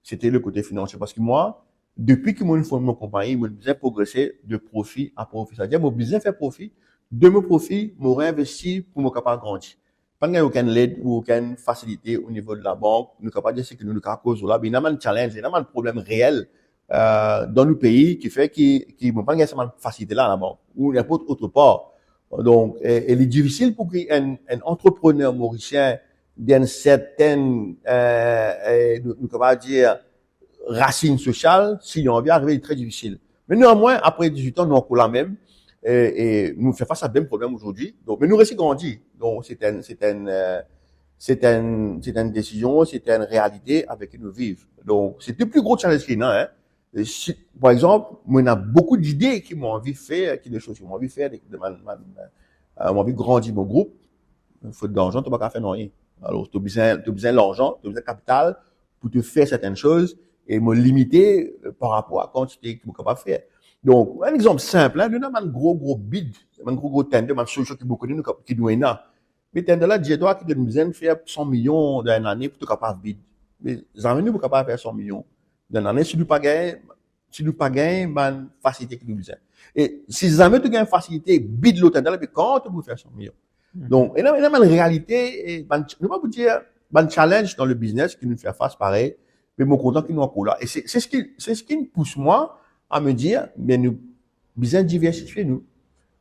c'était le côté financier parce que moi, depuis que moi fonde mon compagnie, moi besoin progresser de profit à profit. C'est-à-dire moi besoin faire profit, de mon profit, moi réinvestir pour mon capable grandir. pas de aucune aide ou aucune facilité au niveau de la banque. Nous ne pouvons pas dire que nous avons cause là, mais il y a un challenge, il y a un problème réel dans le pays qui fait qu'il ne pas de facilité là à la banque ou n'importe autre part. Donc, il est difficile pour qu'un entrepreneur mauricien d'une certaine, nous pouvons pas dire, racine sociale, s'il a envie d'arriver, c'est très difficile. Mais néanmoins, après 18 ans, nous encore la même. Et nous faisons face à bien problème aujourd'hui. Donc, mais nous restons grandis. Donc, c'est une décision, c'est une réalité avec laquelle nous vivons. Donc, c'est le plus gros challenge qu'il y a, hein. Par exemple, moi, il y a beaucoup d'idées qui m'ont envie de faire, des choses qui m'ont envie de faire, m'ont envie de grandir mon groupe. Faute d'argent, tu ne peux pas faire rien. Alors, tu as besoin d'argent, tu as besoin de capital pour te faire certaines choses et me limiter par rapport à la quantité que tu es capable de faire. Donc, un exemple simple, hein, nous avons un gros bid, un gros tender, une solution qui est beaucoup de qui nous est là. Mais tender là, dis-toi qu'il nous besoin de faire 100 millions d'une année pour être capable de bid. Mais, jamais nous sommes capables de faire 100 millions d'une année si nous pas gagner, une facilité qui nous besoin. Et si jamais tu gagnes une facilité, bid l'autre tender là, puis quand tu peux faire 100 millions. Donc, il y a une réalité, et, nous pas vous dire, un challenge dans le business qui nous fait face pareil, mais mon content qui nous encore là. Et c'est ce qui me pousse moi à me dire, mais nous, besoin diversifier nous.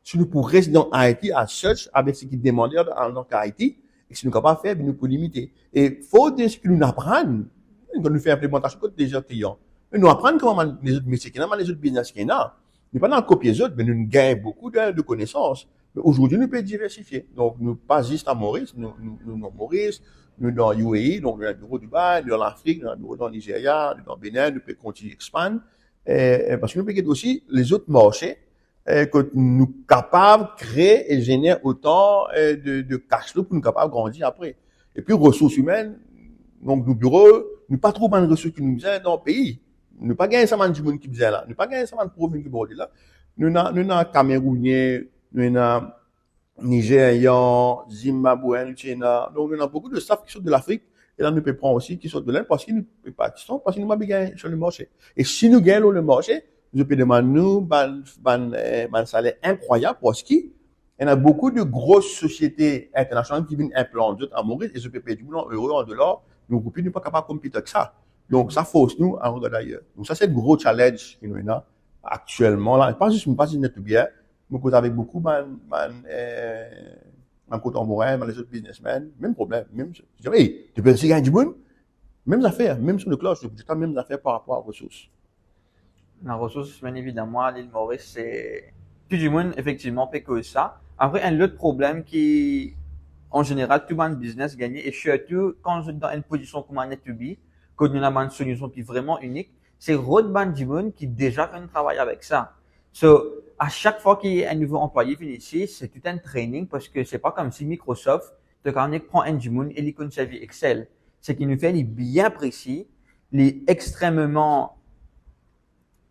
Si nous pourrions rester dans Haïti à search avec ce qui est demandé dans Haïti, et si nous ne pouvons pas faire, nous pouvons limiter. Et faut de ce que nous apprenons, quand nous faisons l'implémentation de des autres clients. Nous apprenons comment les autres métiers qu'il y a, les autres business qu'il y a. Nous pas dans le copier les autres, mais nous gagnons beaucoup de connaissances. Mais aujourd'hui, nous pouvons diversifier. Donc, nous pas juste à Maurice, nous dans Maurice, nous dans UAE, donc nous dans le bureau du Dubaï, nous dans l'Afrique, nous dans le bureau dans le Nigeria, nous dans le Bénin, nous pouvons continuer à expandre. Parce que nous pouvons aussi les autres marchés, que nous sommes capables de créer et générer autant de cash flow pour nous capables de grandir après. Et puis, ressources humaines, donc nos bureaux, nous pas trop de ressources qui nous besoin dans le pays. Nous pas gagner ça du monde qui besoin là. Nous pas gagner ça de province qui borde là. Nous n'avons Camerounais, nous avons Nigérians, Zimbabwéens, Tchéna. Donc, nous avons beaucoup de staff qui sont de l'Afrique. Et là, nous pouvons prendre aussi qui sont de l'Inde parce qu'ils ne pas qui sont parce qu'ils n'ont pas gagné sur le marché. Et si nous gagnons le marché, nous pouvons demander un salaire incroyable parce qu'il y a beaucoup de grosses sociétés internationales qui viennent implanter en Maurice et je peux payer du boulot en euros, en dollars. Nous ne sommes pas capables de compter avec ça. Donc, ça force nous à regarder ailleurs. Donc, ça, c'est le gros challenge qui nous est là actuellement. Là, pas juste net bien. Moi, avec beaucoup, côté en Morin, les autres businessmen, même problème, même, je dis, hey, tu peux aussi gagner du bon, mêmes affaires, même sur le cloche, tu as mêmes affaires par rapport aux ressources. La ressource, bien évidemment, à l'île Maurice, c'est plus du monde, effectivement, fait que ça. Après, un autre problème qui, en général, tout le monde business gagne, et surtout, quand je suis dans une position comme un Net2B, quand nous avons une solution qui est vraiment unique, c'est Rod Bandimon qui déjà fait un travail avec ça. So, à chaque fois qu'il y a un nouveau employé venu ici, c'est tout un training parce que c'est pas comme si Microsoft te prend un Jimoun et il connaît sa vie Excel. C'est qu'il nous fait les bien précis, les extrêmement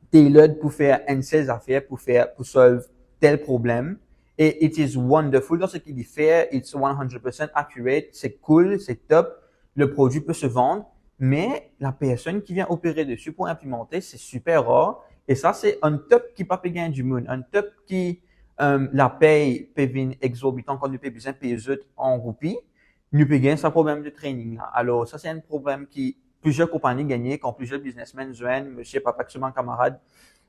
tailored pour faire un seul affaire, pour solve tel problème. Et it is wonderful dans ce qu'il fait. It's 100% accurate. C'est cool, c'est top. Le produit peut se vendre. Mais la personne qui vient opérer dessus pour implémenter, c'est super rare. Et ça, c'est un top qui pas payer du monde. Un top qui, la paye, paye exorbitant quand nous payons besoin de payer en roupies. Nous payons sans problème de training, là. Alors, ça, c'est un problème qui, plusieurs compagnies gagnent, quand plusieurs businessmen joignent, monsieur, papa, mon camarade,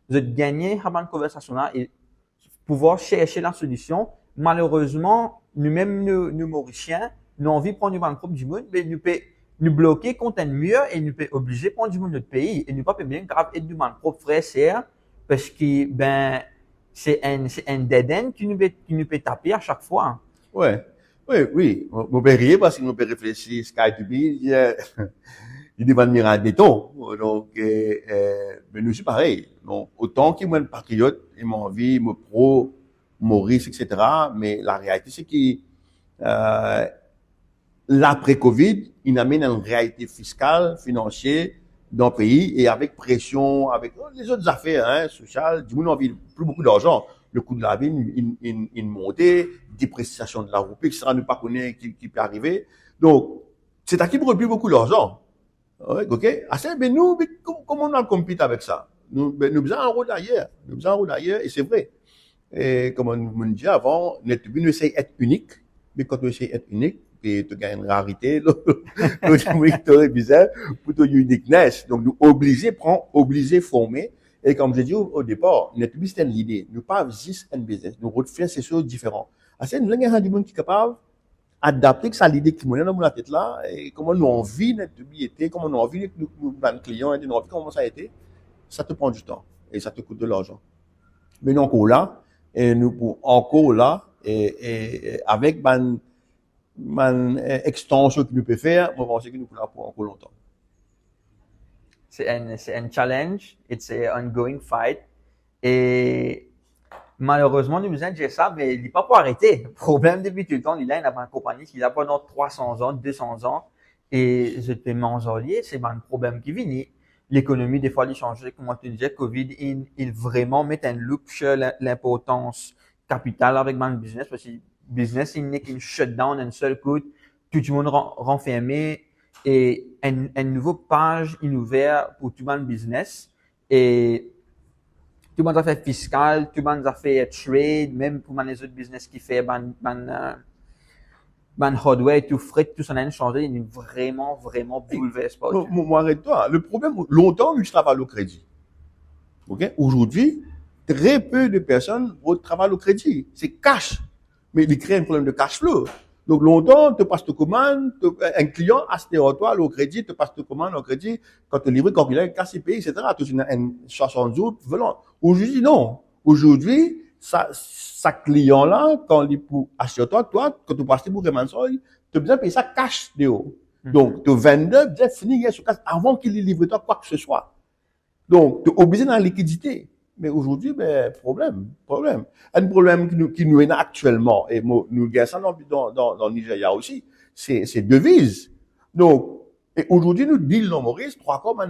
vous êtes gagné à une conversation là et pouvoir chercher la solution. Malheureusement, nous-mêmes, nous Mauriciens, nous envie de prendre une groupe du monde, mais nous bloquer contre un mur et nous obliger de prendre du monde de notre pays et nous pas bien grave et du monde propre frère sœur parce que c'est un dead end qui nous peut taper à chaque fois. Oui. Mon père riait parce que mon père réfléchit Sky2B, il devait admirer un béton. Donc, mais nous, c'est pareil. Donc, autant qu'il y a un patriote, il m'a envie, me pro, Maurice, etc. Mais la réalité, c'est que, l'après-Covid, il amène une réalité fiscale, financière dans le pays et avec pression, avec les autres affaires, hein, sociales, du monde a envie plus beaucoup d'argent. Le coût de la vie, il montait, dépréciation de la roupie, etc. Ne pas connaître qui peut arriver. Donc, c'est à qui produit beaucoup d'argent. Ouais, ok? Mais nous, comment on a compétit avec ça? Nous faisons un rôle d'ailleurs. Nous faisons un rôle d'ailleurs et c'est vrai. Et comme on me dit avant, nous essayons d'être unique, mais quand on essaie d'être unique, te gagner une rarité, l'autre te bizarre pour ton uniqueness. Donc, nous obligés former. Et comme je dis au départ, notre but, c'était l'idée. Nous pas juste un business. Nous refaire ces choses différentes. C'est nous avons du monde qui est capable d'adapter ça l'idée qui nous dans la tête là, et comment nous on vit notre était, comment nous on vit nos clients, et nous on vit comment ça a été. Ça te prend du temps. Et ça te coûte de l'argent. Mais nous encore là, et nous pour encore là, et avec extension que nous peut faire, moi, je pense que nous pourrons pour encore longtemps. C'est un challenge, it's an ongoing fight. Et malheureusement, nous besoin de dire ça, mais il n'est pas pour arrêter. Le problème depuis tout le temps, il a une compagnie qui a pendant 300 ans, 200 ans, et je te mentionné, c'est un problème qui vient. L'économie, des fois, il change, comme tu disais, Covid, il vraiment met un loop sur l'importance capitale avec le business, parce que business, il n'est qu'une shutdown, un seul coup, tout le monde renfermé, et une nouvelle page ouverte pour tout le monde business, et tout le monde a fait fiscal, tout le monde a fait trade, même pour les autres business qui fait hardware, tout frais, tout ça a changé, il est vraiment bouleversé. Moi, arrête-toi. Le problème, longtemps, je travaille au crédit. Ok? Aujourd'hui, très peu de personnes travaillent au crédit. C'est cash. Mais il crée un problème de cash flow. Donc, longtemps, tu passes ta commande, un client a acheté à toi, au crédit, tu passes ta commande au crédit, quand tu livres, quand il a un casse payé, etc. Tu as une 60 jours, volant. Aujourd'hui, non. Aujourd'hui, ça client-là, quand il pour acheter à toi, quand tu passes pour Raymond Soy, tu as besoin de payer ça cash de haut. Donc, tu vendeur, bien finir sur cash avant qu'il livre toi quoi que ce soit. Donc, tu es obligé dans la liquidité. Mais aujourd'hui, problème. Un problème qui nous est actuellement, et nous gagnons ça dans le Nigeria aussi, c'est devises. Donc, et aujourd'hui, nous deal dans Maurice, 3 quarts,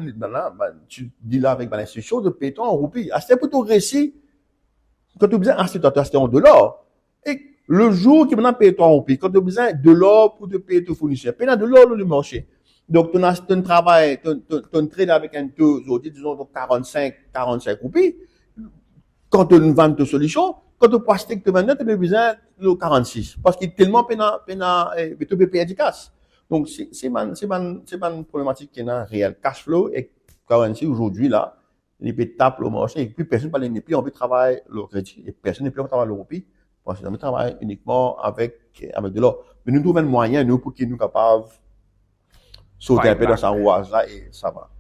tu deals avec l'institution de payer en roupies. C'est plutôt récit. Quand tu as besoin d'acheter en dollars. Et le jour qui maintenant paye en roupies, quand tu as besoin de l'or pour te payer tes fournisseurs, paye de l'or le marché. Donc, tu as un travail, tu as trade avec un taux, aujourd'hui, disons, 45 roupies. Quand tu vends tes solutions, quand tu passes tes vendeurs, tu as besoin de 46. Parce qu'il est tellement tu peux payer du cash. Donc, c'est une problématique qui est réelle. Cash flow et currency aujourd'hui, là, il peut taper le marché et puis personne n'est plus, on peut travailler le crédit et personne n'est plus, on peut travailler le rupee parce qu'on travaille uniquement avec de l'or. Mais nous trouvons un moyen, nous, pour qu'ils nous capables sauter un peu dans sa rouage là et ça va.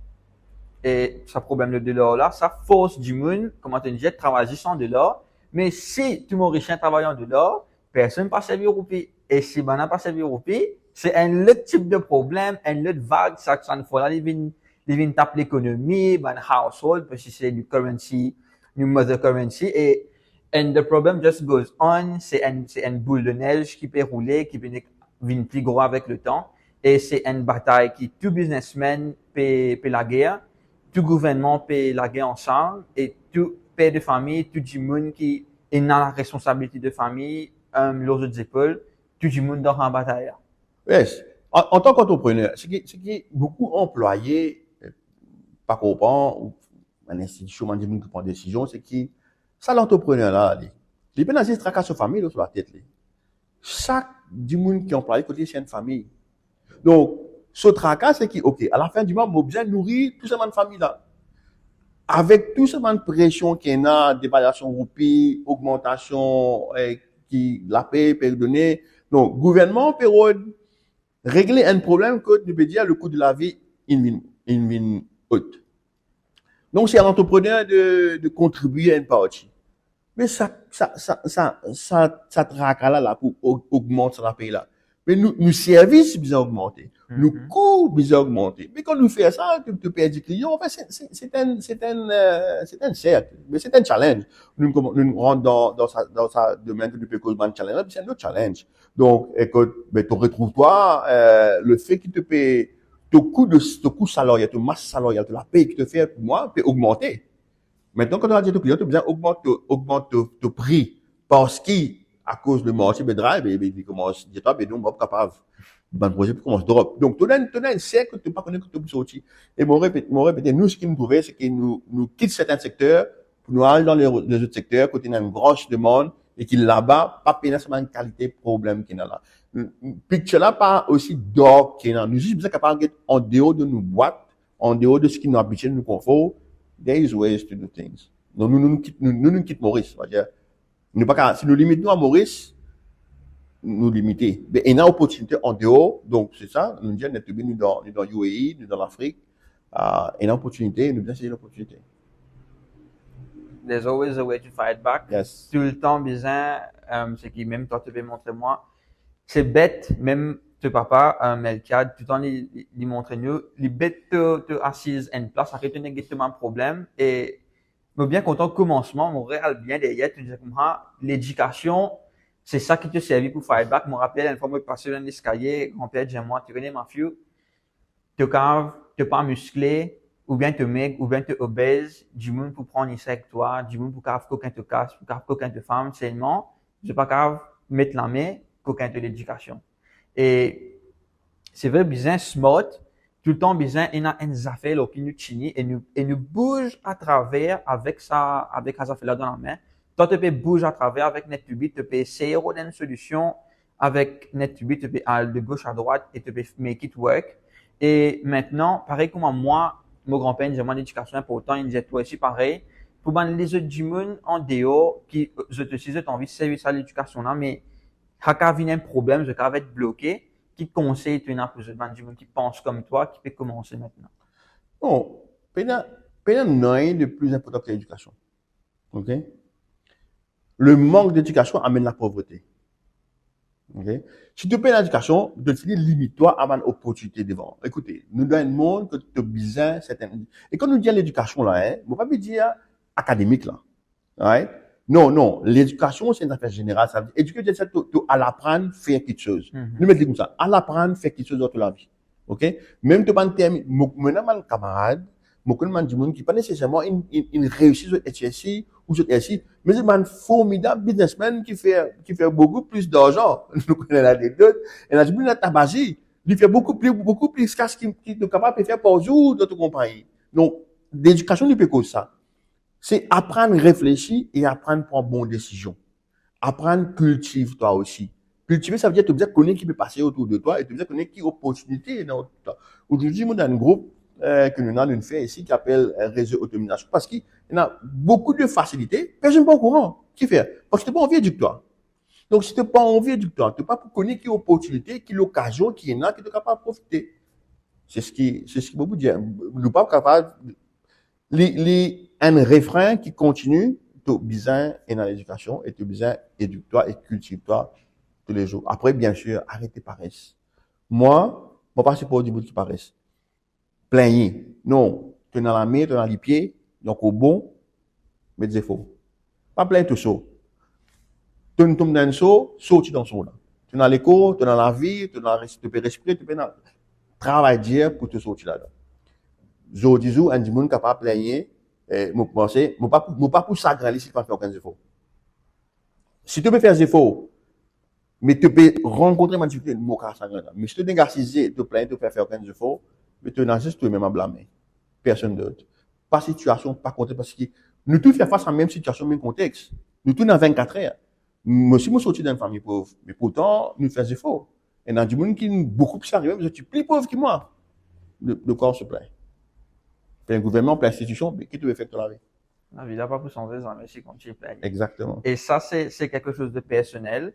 Et ce problème de dollar là, ça force du monde, comment tu dis, de travailler sans dollar. Mais si tout le monde riche travaille en dollar, personne ne peut servir au pays. Et si on n'a pas servi au pays, c'est un autre type de problème, un autre vague, ça ne faut pas, ils viennent taper l'économie, ben household, parce que c'est du currency, du mother currency, and the problem just goes on, c'est une boule de neige qui peut rouler, qui peut venir plus gros avec le temps, et c'est une bataille qui tout businessman paie la guerre, tout gouvernement paie la guerre ensemble, et tout père de famille, tout le monde qui est dans la responsabilité de famille, les autres épaules, tout le monde dans la bataille. Yes. En tant qu'entrepreneur, ce qui beaucoup employés pas comprend ou une institution qui prend des décisions, c'est qui ça l'entrepreneur là, il peut avoir tracas sur famille sur la tête. Chaque du monde qui est employé côté c'est une famille. Donc ce tracas c'est qui OK, à la fin du mois, on besoin nourrir tout cette famille là. Avec tout cette pression qu'il y a, dévaluation roupie, augmentation qui la paie peut donner. Donc gouvernement peut régler un problème que nous peut dire le coût de la vie in haute. Donc, c'est à l'entrepreneur de contribuer à une partie. Mais ça traque là pour augmenter la paye là. Mais nos services bien augmentés. Nos coûts bien augmentés. Mais quand nous faisons ça, tu perds du client, enfin, c'est un cercle. Mais c'est un challenge. Nous rentrons dans sa domaine que nous pouvons causer un challenge, c'est un autre challenge. Donc, écoute, mais tu retrouves toi, le fait qu'il te paye, ton coût salarial, ton masse salariale, la paye que tu fais pour moi, peut augmenter. Maintenant, quand tu as dit au client, tu bien augmente ton prix parce qu'à cause du marché, il commence, dis-toi, non, on n'est pas capable. Le projet commence à drop. Donc, tu as un cercle que tu n'as pas connu que tu peux sortir. Et mon répété, nous, ce qui nous trouvait, c'est que nous quittons certains secteurs pour nous aller dans les autres secteurs, côté il y a une grosse demande, et qui là-bas, pas pénétrer une qualité problème qu'il y a là. Picture là, pas aussi d'or qu'il y a. Nous juste besoin capable d'être en dehors de nos boîtes, en dehors de ce qui nous habitue, nous confort. There is ways to do things. Donc, nous quittons Maurice. C'est-à-dire, si nous limitons à Maurice, nous limiter. Mais il y a une opportunité en dehors, donc c'est ça, nous disons, nous dans UAE, nous dans l'Afrique, il y a une opportunité, nous disons, c'est une opportunité. There's always a way to fight back. Yes. Tout le temps, bizarre, ce qui même toi, tu peux montrer moi. C'est bête, même ton papa, Melchiad, tout le temps, il montre nous, il bête te assise en place, après, tu n'as exactement un problème, et, mais bien content, commencement, mon réel bien derrière, tu dis comme ça, l'éducation, c'est ça qui te servi pour fight back. Je me rappelle, une fois, moi, je passais dans l'escalier, grand-père, j'ai moi, tu connais ma fille, tu cave, tu pas musclé, ou bien tu maigre, ou bien tu obèse, du monde pour prendre ça avec toi, du monde pour cave qu'aucun te casse, pour cave qu'aucun te femme, seulement, je pas cave mettre la main, qu'aucun te l'éducation. Et c'est vrai, bien smart, tout le temps, bien, il y a une affaire là, qui nous chine et nous bouge à travers avec ça, avec ces affaires là dans la main. Toi, tu peux bouger à travers avec NetTubi, tu peux essayer une solution avec NetTubi, tu peux aller de gauche à droite et tu peux make it work. Et maintenant, pareil comme moi, mon grand-père, j'ai mon éducation important, il disait toi aussi pareil. Pour les autres du monde en dehors, qui, je te suis, j'ai envie de servir à l'éducation là, mais, quand il y a un problème, je vais être bloqué, qui te conseille, tu as pour les autres du monde qui pense comme toi, qui peut commencer maintenant? Bon, peut-être non, de plus important que l'éducation. OK? Le manque d'éducation amène la pauvreté. Okay? Si tu payes l'éducation, tu te dis, limite-toi à une opportunité devant. Écoutez, nous dans un monde que tu as besoin certaines. Et quand nous disons l'éducation là, hein, on ne va pas dire académique là. Right? Non, l'éducation c'est une affaire générale. Ça veut dire, éduquer, c'est à l'apprendre, faire quelque chose. Nous mettons comme ça, à l'apprendre, faire quelque chose dans la vie. OK? Même tu pas un terme, maintenant, mon camarade, mon du monde qui pas nécessairement une réussite sur HSI ou sur SI, mais c'est un formidable businessman qui fait beaucoup plus d'argent. Nous connaissons l'anecdote. Et là, du monde, Tabazi, il fait beaucoup plus qu'à ce qu'il est capable de faire par jour dans toute compagnie. Donc, l'éducation, il peut cause ça. C'est apprendre à réfléchir et apprendre à prendre bonnes décisions. Apprendre cultive toi aussi. Cultiver, ça veut dire que tu dois connaître qui peut passer autour de toi et tu dois connaître qui opportunité dans toi. Aujourd'hui, moi, dans un groupe que nous avons fait ici qui s'appelle Réseau Automisation parce qu'il y a beaucoup de facilités. Personne n'est pas au courant. Qui fait? Parce que tu n'as pas envie d'éduquer. Donc, si tu n'as pas envie d'éduquer, tu n'as pas pour connaître qui opportunité, qui l'occasion, qui est là, qui est capable de profiter. C'est ce qui veut vous dire. Nous pas capable un refrain qui continue, tu as besoin dans l'éducation et tu as besoin d'éduque-toi et cultive-toi tous les jours. Après, bien sûr, arrêtez paresse. Moi, pas c'est pour du bout qui paresse. Plaignez. Non, tu es dans la main, tu es dans les pieds, donc au bon, mais des faux. Pas plein tout ça. Tu tombes dans le saut, sorti dans le saut là. Tu es dans l'écho, tu es dans la vie, tu peux respirer, tu peux travailler pour te sortir là-dedans. Je dis, un monde capable de plaigner, je pense, je pas pour s'agrandir si tu ne fais aucun effort. Si tu peux faire des efforts, mais tu peux rencontrer une difficulté, je ne peux pas s'agrandir. Mais si tu t'engages, tu plains, tu peux faire aucun effort, mais tu n'as juste toi-même à blâmer. Personne d'autre. Pas situation, pas contexte, parce que nous tous faisons face à la même situation, même contexte. Nous tous dans 24 heures. Moi aussi, je suis sorti d'une famille pauvre, mais pourtant, nous faisons des efforts. Et dans du monde qui est beaucoup plus arrivé, je suis plus pauvre que moi. De quoi on se plaint? Un gouvernement, plein d'institutions, mais qui te veut faire dans la vie? La vie n'a pas pour s'en mais c'est quand tu plaies. Exactement. Et ça, c'est quelque chose de personnel.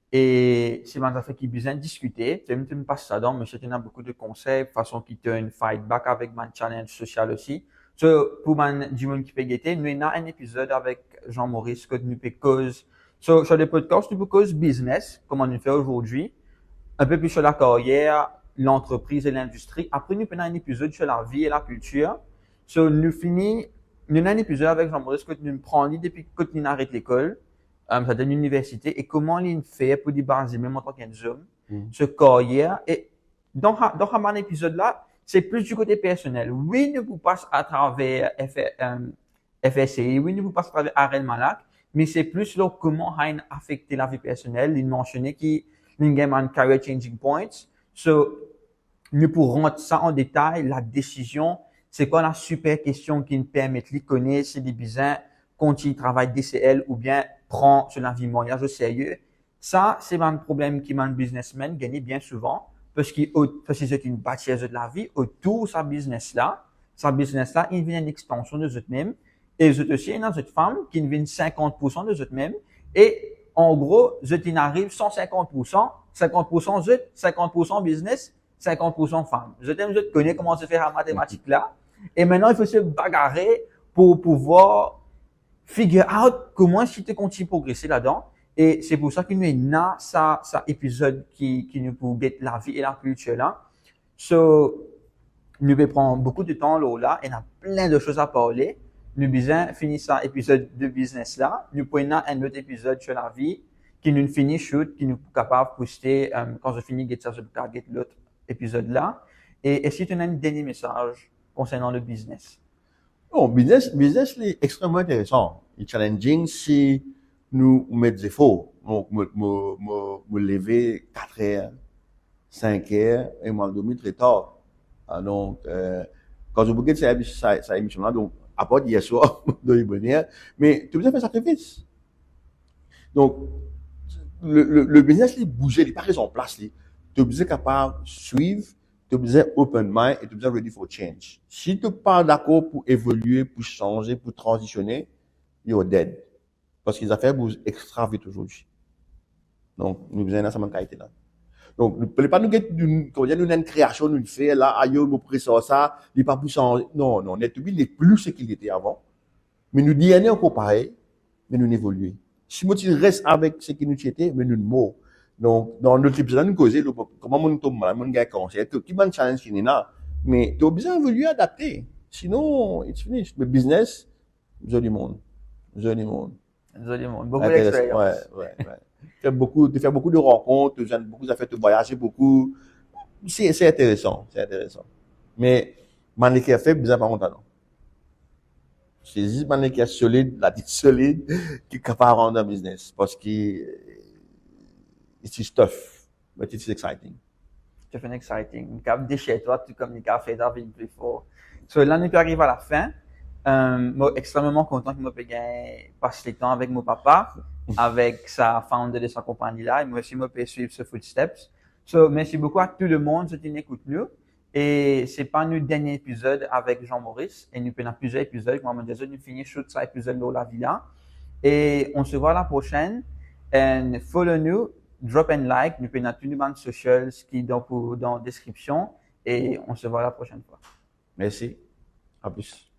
Et c'est une affaire qui besoin de discuter. Tu me passes ça dans, mais tu as beaucoup de conseils, façon qui te une fight back avec mon challenge social aussi. Pour du monde qui peut guetter, nous avons un épisode avec Jean-Maurice que nous peut cause. Sur des podcasts, nous peut cause business, comme on le fait aujourd'hui. Un peu plus sur la carrière, l'entreprise et l'industrie. Après, nous prenons un épisode sur la vie et la culture. Nous avons un épisode avec Jean-Maurice que nous prenons depuis que nous arrêtons l'école, ça donne l'université, et comment il fait pour débarrasser même en tant qu'homme, ce carrière. Et dans un épisode là, c'est plus du côté personnel. Oui, nous vous passe à travers FSCI, oui, nous vous passe à travers Arel Malak, mais c'est plus là comment il a affecté la vie personnelle. Il mentionnait qu'il y a un career changing points. Nous pourrons rentrer ça en détail, la décision. C'est quoi la super question qui nous permet de connaître si des besoins quand il travaille DCL ou bien prend ce mariage au sérieux. Ça, c'est un problème qui un businessman gagne bien souvent parce que c'est une bâtisse de la vie autour de sa business-là. Sa business-là, il vient une extension de eux-mêmes. Et vous aussi, il y a une femme qui vient 50% de eux-mêmes. Et en gros, vous arrive 150%, 50% eux, 50% business, 50% femme. Vous connaissez comment se faire la mathématique là. Et maintenant, il faut se bagarrer pour pouvoir figure out comment si tu continues à progresser là-dedans. Et c'est pour ça qu'il y a ça épisode qui nous pour get la vie et la culture là. So, nous vais prendre beaucoup de temps là et on a plein de choses à parler. Nous besoin finir ça épisode de business là. Nous prenons un autre épisode sur la vie qui nous finit shoot, qui nous est capable de poster quand je finis get ça, je peux get l'autre épisode là. Et si tu as un dernier message concernant le business? Non, business est extrêmement intéressant. Et challenging si nous mettons des efforts. Donc, me lever 4 heures, 5 heures, et m'en dormir très tard. Donc, quand je regarde cette émission-là, donc, à part hier soir, de l'Ibonnière, mais tu as besoin de faire sacrifice. Donc, le business, il bouge, il n'est pas resté en place. Tu es besoin capable de suivre, tu as besoin open mind et tu as besoin ready for change. Si tu n'es pas d'accord pour évoluer, pour changer, pour transitionner, you're dead. Parce que les affaires bougent extra vite aujourd'hui. Donc, nous avons besoin de cette qualité-là. Donc, ne pouvez pas nous dire, nous une création, nous fait là, aïe, nous pressons ça, il n'est pas plus changer. Non, NetToB n'est plus ce qu'il était avant. Mais nous disons encore pareil, mais nous évoluons. Si nous restons avec ce qui nous était, mais nous mourons. Donc, dans notre épisode, nous causons comment on tombe malade, on gagne cancer, qui est un challenge qui est là. Mais tu as besoin d'évoluer, adapter. Sinon, it's finished. Le business, joli monde. Joli monde. Joli monde. Beaucoup d'expérience. Ouais. Tu fais beaucoup de rencontres, tu as beaucoup d'affaires, tu voyages beaucoup. C'est intéressant. Mais, mannequin qui a fait, besoin pas longtemps, non. C'est juste mannequin qui est solide, la tête solide, qui est capable de rendre un business. Parce que, it's tough, but it's exciting. C'est exciting. Cap déchet, toi, tu communiques à faire d'arriver plus fort. So, là, nous arrive à la fin. Moi, extrêmement content que moi, passe le temps avec mon papa, avec sa founder de sa compagnie là, et moi aussi, moi, peux suivre ce footsteps. So, merci beaucoup à tout le monde qui écoute nous. Et c'est pas notre dernier épisode avec Jean-Maurice, et nous prenons plusieurs épisodes. Comme on déjà, nous finissons shoot cet épisode de la villa. Et on se voit la prochaine. And follow nous, drop and like, nous prenons tous les bandes sociales qui dans la description, et on se voit la prochaine fois. Merci. À plus.